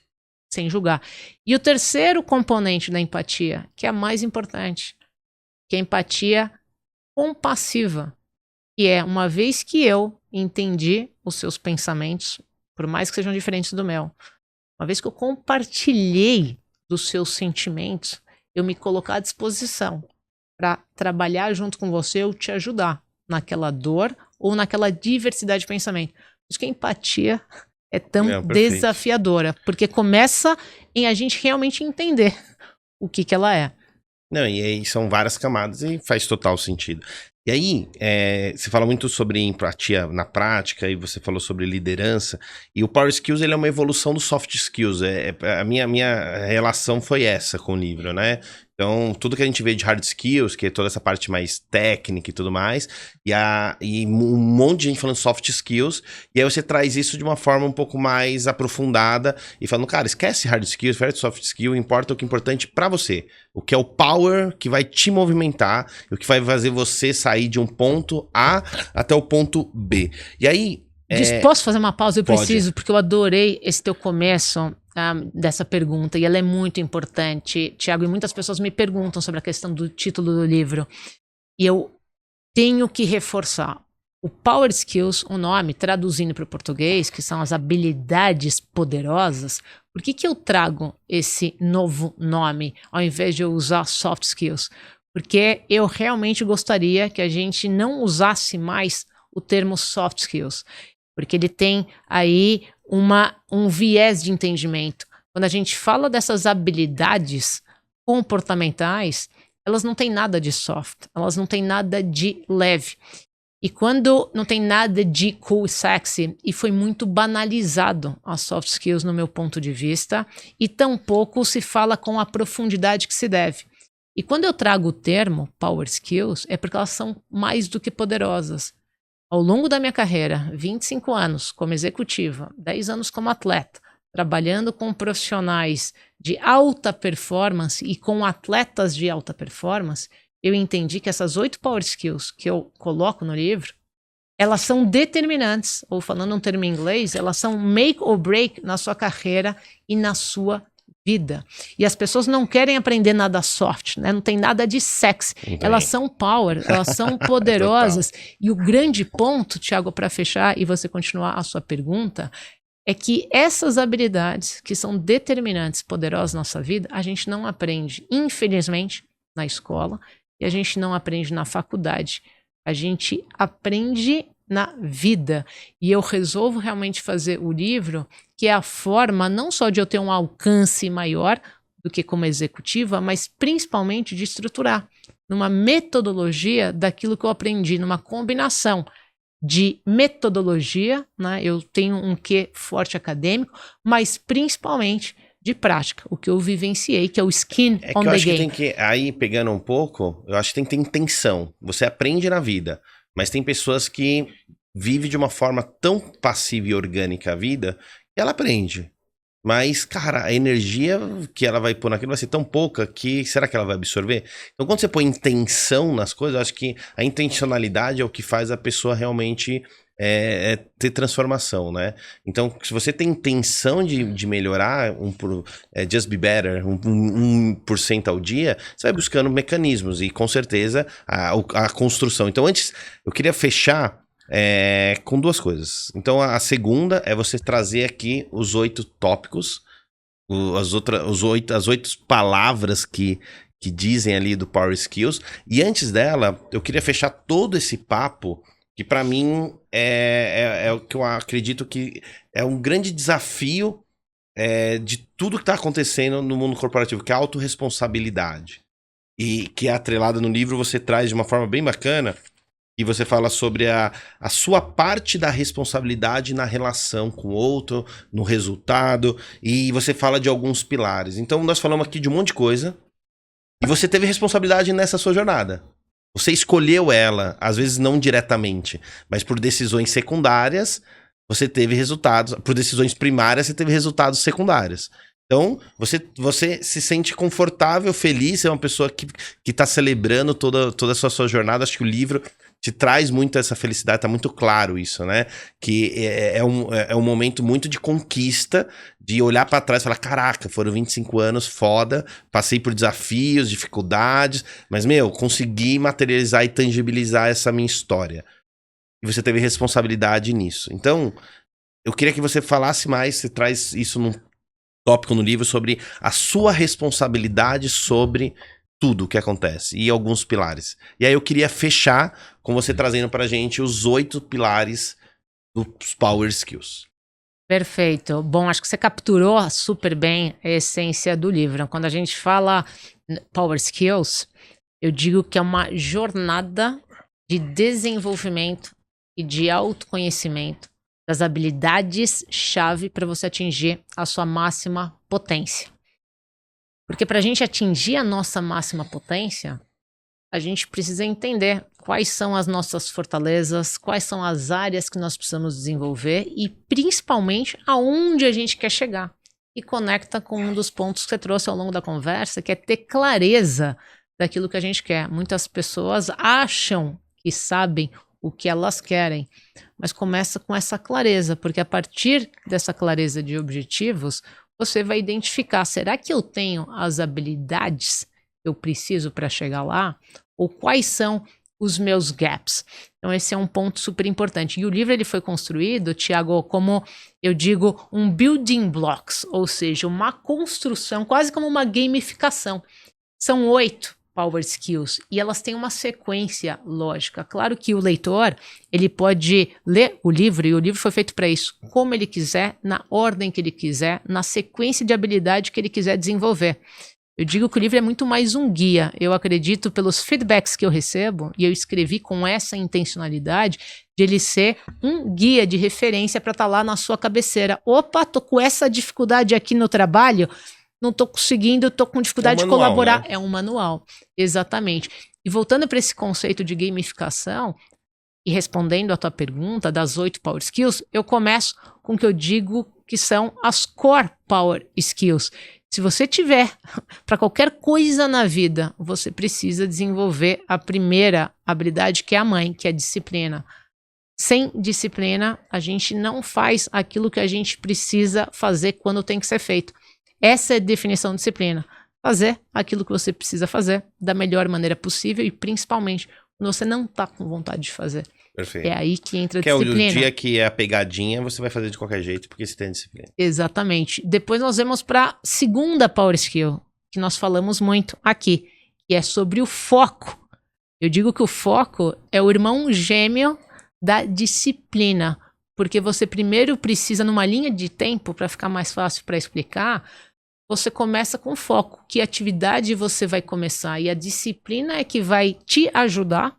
Speaker 2: sem julgar. E o terceiro componente da empatia, que é a mais importante, que é a empatia compassiva, que é uma vez que eu entendi os seus pensamentos, por mais que sejam diferentes do meu, uma vez que eu compartilhei dos seus sentimentos, eu me colocar à disposição para trabalhar junto com você ou te ajudar naquela dor ou naquela diversidade de pensamento. Por isso que a empatia é tão desafiadora, porque começa em a gente realmente entender o que ela é.
Speaker 1: Não, e aí são várias camadas e faz total sentido. E aí, você fala muito sobre empatia na prática, e você falou sobre liderança, e o Power Skills ele é uma evolução do Soft Skills. A minha relação foi essa com o livro, né? Então, tudo que a gente vê de hard skills, que é toda essa parte mais técnica e tudo mais, e um monte de gente falando soft skills, e aí você traz isso de uma forma um pouco mais aprofundada, e falando, cara, esquece hard skills, esquece soft skill, importa o que é importante pra você. O que é o power que vai te movimentar, o que vai fazer você sair de um ponto A até o ponto B. E aí...
Speaker 2: Posso fazer uma pausa? Eu
Speaker 1: Pode.
Speaker 2: Preciso, porque eu adorei esse teu começo dessa pergunta, e ela é muito importante, Thiago, e muitas pessoas me perguntam sobre a questão do título do livro, e eu tenho que reforçar. O Power Skills, o nome, traduzindo para o português, que são as habilidades poderosas, por que eu trago esse novo nome, ao invés de eu usar Soft Skills? Porque eu realmente gostaria que a gente não usasse mais o termo Soft Skills, porque ele tem aí um viés de entendimento. Quando a gente fala dessas habilidades comportamentais, elas não têm nada de soft, elas não têm nada de leve. E quando não tem nada de cool e sexy, e foi muito banalizado as soft skills no meu ponto de vista, e tampouco se fala com a profundidade que se deve. E quando eu trago o termo Power Skills, é porque elas são mais do que poderosas. Ao longo da minha carreira, 25 anos como executiva, 10 anos como atleta, trabalhando com profissionais de alta performance e com atletas de alta performance, eu entendi que essas 8 Power Skills que eu coloco no livro, elas são determinantes, ou falando um termo em inglês, elas são make or break na sua carreira e na sua vida. E as pessoas não querem aprender nada soft, né? Não tem nada de sexy. Elas são power, elas são poderosas. E o grande ponto, Thiago, para fechar e você continuar a sua pergunta, é que essas habilidades que são determinantes, poderosas na nossa vida, a gente não aprende, infelizmente, na escola e a gente não aprende na faculdade. A gente aprende na vida. E eu resolvo realmente fazer o livro, que é a forma não só de eu ter um alcance maior do que como executiva, mas principalmente de estruturar numa metodologia daquilo que eu aprendi, numa combinação de metodologia, né? Eu tenho um quê forte acadêmico, mas principalmente de prática, o que eu vivenciei, que é o skin on the game.
Speaker 1: Eu acho que tem que, aí pegando um pouco, eu acho que tem que ter intenção. Você aprende na vida, mas tem pessoas que vivem de uma forma tão passiva e orgânica a vida, que ela aprende. Mas, cara, a energia que ela vai pôr naquilo vai ser tão pouca que será que ela vai absorver? Então, quando você põe intenção nas coisas, eu acho que a intencionalidade é o que faz a pessoa realmente ter transformação, né? Então, se você tem intenção de melhorar, just be better, 1% ao dia, você vai buscando mecanismos e, com certeza, a construção. Então, antes, eu queria fechar com 2 coisas. Então, a segunda é você trazer aqui os 8 tópicos, as 8 palavras que dizem ali do Power Skills. E antes dela, eu queria fechar todo esse papo, que para mim é o que eu acredito que é um grande desafio de tudo que está acontecendo no mundo corporativo, que é a autorresponsabilidade. E que é atrelada no livro, você traz de uma forma bem bacana. E você fala sobre a sua parte da responsabilidade na relação com o outro, no resultado, e você fala de alguns pilares. Então, nós falamos aqui de um monte de coisa, e você teve responsabilidade nessa sua jornada. Você escolheu ela, às vezes não diretamente, mas por decisões secundárias, você teve resultados. Por decisões primárias, você teve resultados secundários. Então, você se sente confortável, feliz, é uma pessoa que está celebrando toda a sua jornada. Acho que o livro te traz muito essa felicidade, tá muito claro isso, né? Que é um momento muito de conquista, de olhar para trás e falar, caraca, foram 25 anos, foda, passei por desafios, dificuldades, mas, consegui materializar e tangibilizar essa minha história. E você teve responsabilidade nisso. Então, eu queria que você falasse mais, você traz isso num tópico no livro sobre a sua responsabilidade sobre tudo o que acontece e alguns pilares. E aí eu queria fechar com você trazendo pra gente os 8 pilares dos Power Skills.
Speaker 2: Perfeito. Bom, acho que você capturou super bem a essência do livro. Quando a gente fala Power Skills, eu digo que é uma jornada de desenvolvimento e de autoconhecimento das habilidades-chave para você atingir a sua máxima potência. Porque para a gente atingir a nossa máxima potência, a gente precisa entender quais são as nossas fortalezas, quais são as áreas que nós precisamos desenvolver e principalmente aonde a gente quer chegar. E conecta com um dos pontos que você trouxe ao longo da conversa, que é ter clareza daquilo que a gente quer. Muitas pessoas acham que sabem o que elas querem, mas começa com essa clareza, porque a partir dessa clareza de objetivos, você vai identificar, será que eu tenho as habilidades que eu preciso para chegar lá? Ou quais são os meus gaps? Então esse é um ponto super importante. E o livro ele foi construído, Thiago, como eu digo, um building blocks, ou seja, uma construção, quase como uma gamificação. São 8 Power Skills, e elas têm uma sequência lógica. Claro que o leitor, ele pode ler o livro, e o livro foi feito para isso, como ele quiser, na ordem que ele quiser, na sequência de habilidade que ele quiser desenvolver. Eu digo que o livro é muito mais um guia. Eu acredito pelos feedbacks que eu recebo, e eu escrevi com essa intencionalidade, de ele ser um guia de referência para estar lá na sua cabeceira. Opa, tô com essa dificuldade aqui no trabalho, não estou conseguindo, estou com dificuldade de colaborar. Né? É um manual, exatamente. E voltando para esse conceito de gamificação, e respondendo a tua pergunta das 8 Power Skills, eu começo com o que eu digo que são as Core Power Skills. Se você tiver para qualquer coisa na vida, você precisa desenvolver a primeira habilidade, que é a mãe, que é a disciplina. Sem disciplina, a gente não faz aquilo que a gente precisa fazer quando tem que ser feito. Essa é a definição de disciplina. Fazer aquilo que você precisa fazer da melhor maneira possível e principalmente quando você não está com vontade de fazer.
Speaker 1: Perfeito.
Speaker 2: É aí que entra a
Speaker 1: que
Speaker 2: disciplina.
Speaker 1: É o dia que é a pegadinha, você vai fazer de qualquer jeito, porque você tem disciplina.
Speaker 2: Exatamente. Depois nós vamos para a segunda Power Skill, que nós falamos muito aqui, que é sobre o foco. Eu digo que o foco é o irmão gêmeo da disciplina, porque você primeiro precisa, numa linha de tempo, para ficar mais fácil para explicar, você começa com foco, que atividade você vai começar, e a disciplina é que vai te ajudar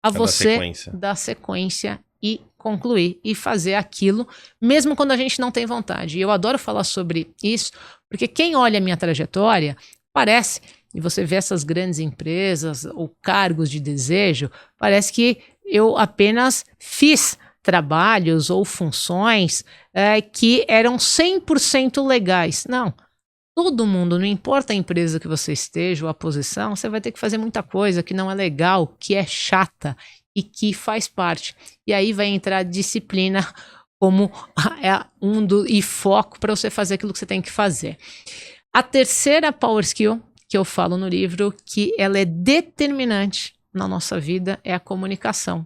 Speaker 2: a você dar sequência e concluir e fazer aquilo, mesmo quando a gente não tem vontade. E eu adoro falar sobre isso, porque quem olha a minha trajetória, parece, e você vê essas grandes empresas ou cargos de desejo, parece que eu apenas fiz trabalhos ou funções que eram 100% legais. Não. Todo mundo, não importa a empresa que você esteja ou a posição, você vai ter que fazer muita coisa que não é legal, que é chata e que faz parte. E aí vai entrar a disciplina como e foco para você fazer aquilo que você tem que fazer. A terceira Power Skill que eu falo no livro, que ela é determinante na nossa vida, é a comunicação.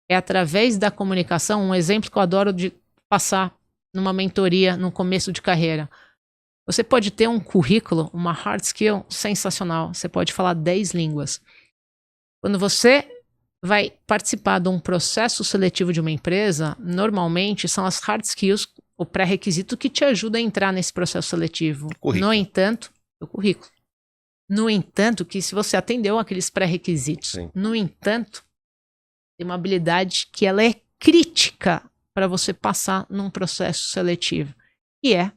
Speaker 2: É através da comunicação, um exemplo que eu adoro de passar numa mentoria no começo de carreira. Você pode ter um currículo, uma hard skill sensacional. Você pode falar 10 línguas. Quando você vai participar de um processo seletivo de uma empresa, normalmente são as hard skills, o pré-requisito que te ajuda a entrar nesse processo seletivo. No entanto, o currículo. No entanto, que se você atendeu aqueles pré-requisitos, no entanto, tem uma habilidade que ela é crítica para você passar num processo seletivo, e é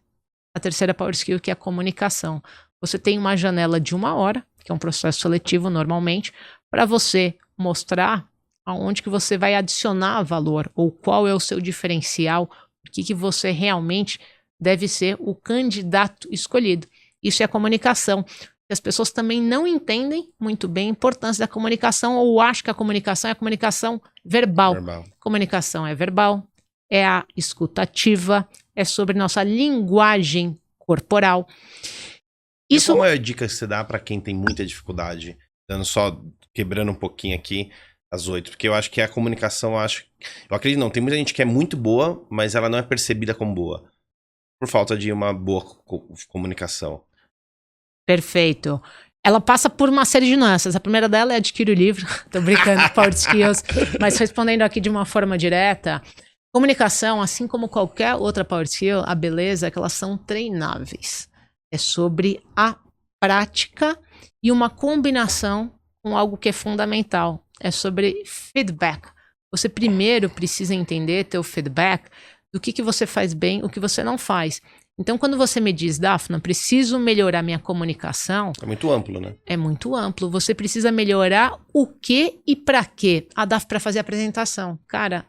Speaker 2: a terceira Power Skill, que é a comunicação. Você tem uma janela de 1 hora, que é um processo seletivo normalmente, para você mostrar aonde que você vai adicionar valor, ou qual é o seu diferencial, o que você realmente deve ser o candidato escolhido. Isso é a comunicação. As pessoas também não entendem muito bem a importância da comunicação, ou acham que a comunicação é a comunicação verbal. Comunicação é verbal, é a escutativa, é sobre nossa linguagem corporal.
Speaker 1: Isso... Qual é a dica que você dá para quem tem muita dificuldade? Quebrando um pouquinho aqui as 8, porque eu acho que a comunicação, eu acredito não, tem muita gente que é muito boa, mas ela não é percebida como boa, por falta de uma boa comunicação.
Speaker 2: Perfeito. Ela passa por uma série de nuances. A primeira dela é adquirir o livro. Tô brincando, Power Skills. Mas respondendo aqui de uma forma direta, comunicação, assim como qualquer outra Power Skill, a beleza é que elas são treináveis. É sobre a prática e uma combinação com algo que é fundamental. É sobre feedback. Você primeiro precisa entender, ter o feedback do que você faz bem, o que você não faz. Então, quando você me diz, Daphna, preciso melhorar minha comunicação...
Speaker 1: É muito amplo, né?
Speaker 2: É muito amplo. Você precisa melhorar o que e para quê? Daphna, para fazer apresentação. Cara,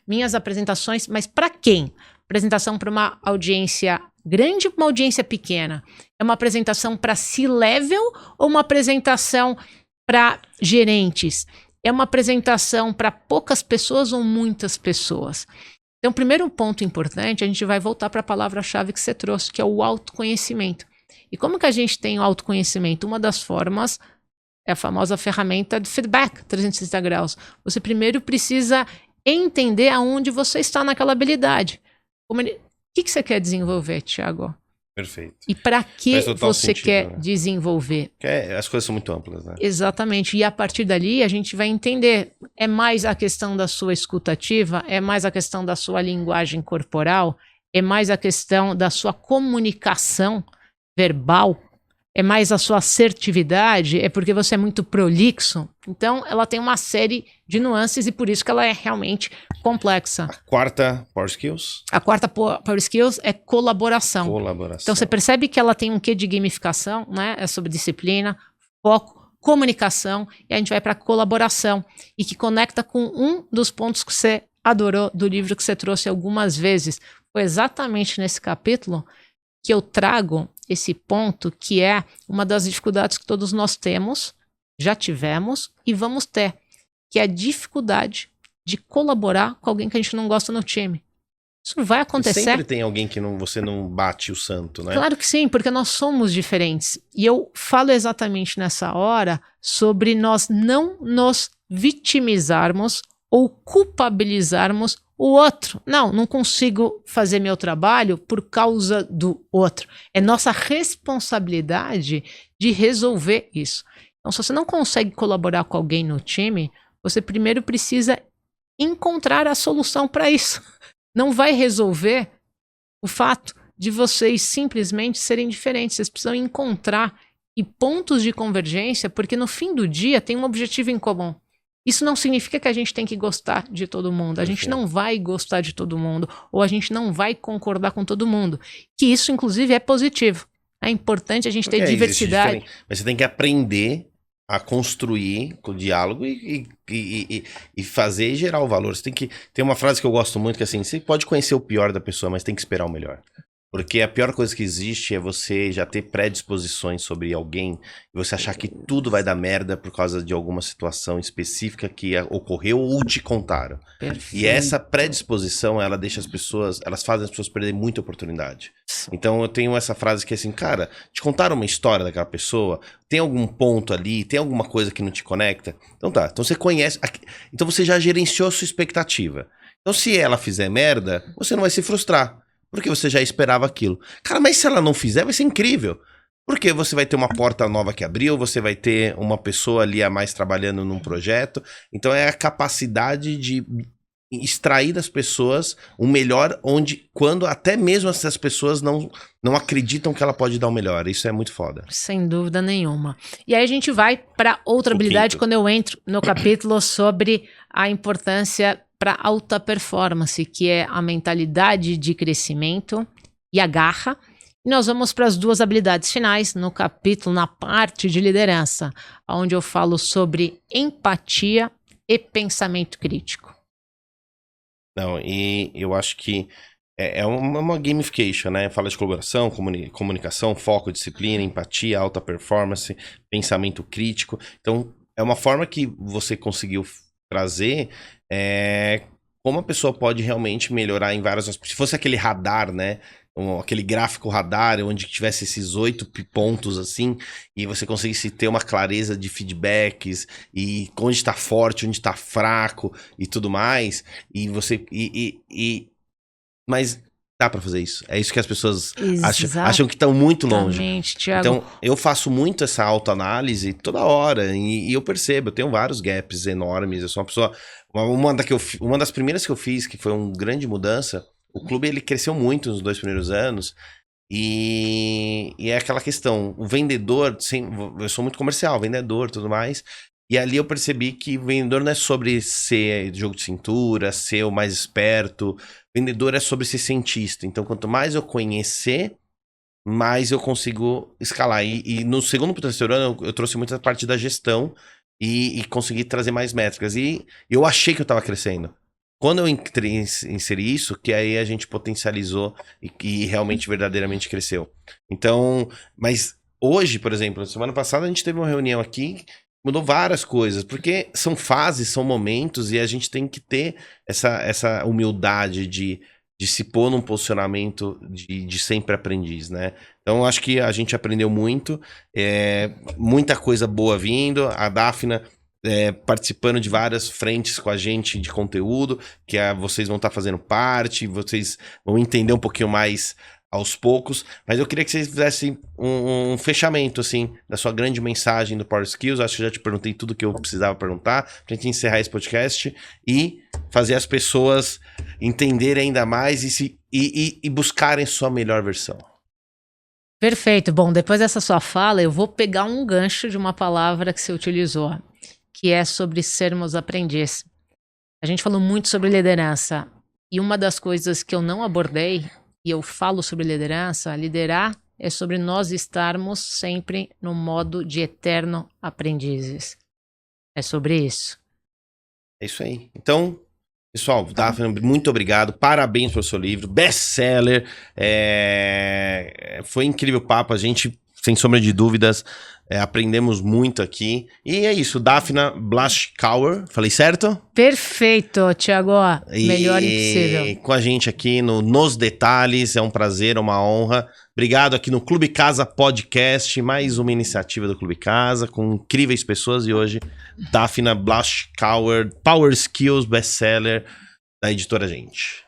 Speaker 2: minhas apresentações, mas para quem? Apresentação para uma audiência grande ou uma audiência pequena? É uma apresentação para C-level ou uma apresentação para gerentes? É uma apresentação para poucas pessoas ou muitas pessoas? Então, o primeiro ponto importante, a gente vai voltar para a palavra-chave que você trouxe, que é o autoconhecimento. E como que a gente tem o autoconhecimento? Uma das formas é a famosa ferramenta de feedback, 360 graus. Você primeiro precisa entender aonde você está naquela habilidade. O que você quer desenvolver, Thiago?
Speaker 1: Perfeito.
Speaker 2: E para que você quer desenvolver?
Speaker 1: As coisas são muito amplas, né?
Speaker 2: Exatamente. E a partir dali a gente vai entender. É mais a questão da sua escutativa? É mais a questão da sua linguagem corporal? É mais a questão da sua comunicação verbal? É mais a sua assertividade? É porque você é muito prolixo? Então, ela tem uma série de nuances e por isso que ela é realmente complexa.
Speaker 1: A quarta Power Skills?
Speaker 2: A quarta Power Skills é colaboração. Então, você percebe que ela tem um quê de gamificação, né? É sobre disciplina, foco, comunicação, e a gente vai para colaboração, e que conecta com um dos pontos que você adorou do livro que você trouxe algumas vezes. Foi exatamente nesse capítulo que eu trago esse ponto que é uma das dificuldades que todos nós temos, já tivemos e vamos ter, que é a dificuldade de colaborar com alguém que a gente não gosta no time. Isso não vai acontecer.
Speaker 1: Sempre tem alguém que você não bate o santo, né?
Speaker 2: Claro que sim, porque nós somos diferentes. E eu falo exatamente nessa hora sobre nós não nos vitimizarmos ou culpabilizarmos o outro. Não consigo fazer meu trabalho por causa do outro. É nossa responsabilidade de resolver isso. Então, se você não consegue colaborar com alguém no time, você primeiro precisa encontrar a solução para isso. Não vai resolver o fato de vocês simplesmente serem diferentes. Vocês precisam encontrar pontos de convergência, porque no fim do dia tem um objetivo em comum. Isso não significa que a gente tem que gostar de todo mundo. A gente não vai gostar de todo mundo, ou a gente não vai concordar com todo mundo. Que isso, inclusive, é positivo. É importante a gente ter diversidade.
Speaker 1: Mas você tem que aprender a construir com o diálogo e fazer e gerar o valor. Você tem que... Tem uma frase que eu gosto muito, que é assim, você pode conhecer o pior da pessoa, mas tem que esperar o melhor. Porque a pior coisa que existe é você já ter predisposições sobre alguém e você achar que tudo vai dar merda por causa de alguma situação específica que ocorreu ou te contaram.
Speaker 2: Perfeito.
Speaker 1: E essa predisposição, ela deixa as pessoas, elas fazem as pessoas perderem muita oportunidade. Então eu tenho essa frase que é assim, cara, te contaram uma história daquela pessoa, tem algum ponto ali, tem alguma coisa que não te conecta? Então tá, então você conhece, então você já gerenciou a sua expectativa. Então se ela fizer merda, você não vai se frustrar. Porque você já esperava aquilo. Cara, mas se ela não fizer, vai ser incrível. Porque você vai ter uma porta nova que abriu, você vai ter uma pessoa ali a mais trabalhando num projeto. Então é a capacidade de extrair das pessoas o melhor, quando até mesmo essas pessoas não acreditam que ela pode dar o melhor. Isso é muito foda.
Speaker 2: Sem dúvida nenhuma. E aí a gente vai para outra habilidade quando eu entro no capítulo sobre a importância para alta performance, que é a mentalidade de crescimento e a garra. E nós vamos para as duas habilidades finais no capítulo, na parte de liderança, onde eu falo sobre empatia e pensamento crítico.
Speaker 1: Não, e eu acho que é uma gamification, né? Fala de colaboração, comunicação, foco, disciplina, empatia, alta performance, pensamento crítico. Então, é uma forma que você conseguiu trazer como a pessoa pode realmente melhorar em vários aspectos. Se fosse aquele radar, né? Aquele gráfico radar, onde tivesse esses 8 pontos assim, e você conseguisse ter uma clareza de feedbacks, e onde está forte, onde está fraco, e tudo mais, e você... Mas dá pra fazer isso. É isso que as pessoas acham que estão muito longe.
Speaker 2: Thiago.
Speaker 1: Então, eu faço muito essa autoanálise toda hora, e eu percebo, eu tenho vários gaps enormes, eu sou uma pessoa... Uma das primeiras que eu fiz, que foi uma grande mudança, o clube ele cresceu muito nos 2 primeiros anos, e é aquela questão, o vendedor, eu sou muito comercial, vendedor e tudo mais, e ali eu percebi que o vendedor não é sobre ser jogo de cintura, ser o mais esperto, vendedor é sobre ser cientista. Então quanto mais eu conhecer, mais eu consigo escalar. E no segundo para o terceiro ano eu trouxe muita parte da gestão e consegui trazer mais métricas. E eu achei que eu estava crescendo. Quando eu inseri isso, que aí a gente potencializou e realmente, verdadeiramente cresceu. Então, mas hoje, por exemplo, semana passada a gente teve uma reunião aqui, mudou várias coisas, porque são fases, são momentos, e a gente tem que ter essa humildade de se pôr num posicionamento de sempre aprendiz, né? Então, eu acho que a gente aprendeu muito, muita coisa boa vindo, a Daphna... participando de várias frentes com a gente de conteúdo, que vocês vão estar fazendo parte, vocês vão entender um pouquinho mais aos poucos, mas eu queria que vocês fizessem um fechamento, assim, da sua grande mensagem do Power Skills. Acho que eu já te perguntei tudo que eu precisava perguntar, pra gente encerrar esse podcast e fazer as pessoas entenderem ainda mais e buscarem sua melhor versão.
Speaker 2: Perfeito. Bom, depois dessa sua fala, eu vou pegar um gancho de uma palavra que você utilizou, que é sobre sermos aprendiz. A gente falou muito sobre liderança, e uma das coisas que eu não abordei, e eu falo sobre liderança, liderar é sobre nós estarmos sempre no modo de eterno aprendizes. É sobre isso.
Speaker 1: É isso aí. Então, Pessoal, Daphna, muito obrigado. Parabéns pelo seu livro. Best-seller. Foi incrível o papo. A gente, sem sombra de dúvidas, aprendemos muito aqui. E é isso, Daphna Blaschkauer. Falei certo?
Speaker 2: Perfeito, Thiago. Melhor impossível.
Speaker 1: Com a gente aqui no Nos Detalhes. É um prazer, uma honra. Obrigado aqui no Clube Casa Podcast. Mais uma iniciativa do Clube Casa com incríveis pessoas. E hoje, Daphna Blaschkauer, Power Skills Bestseller da editora Gente.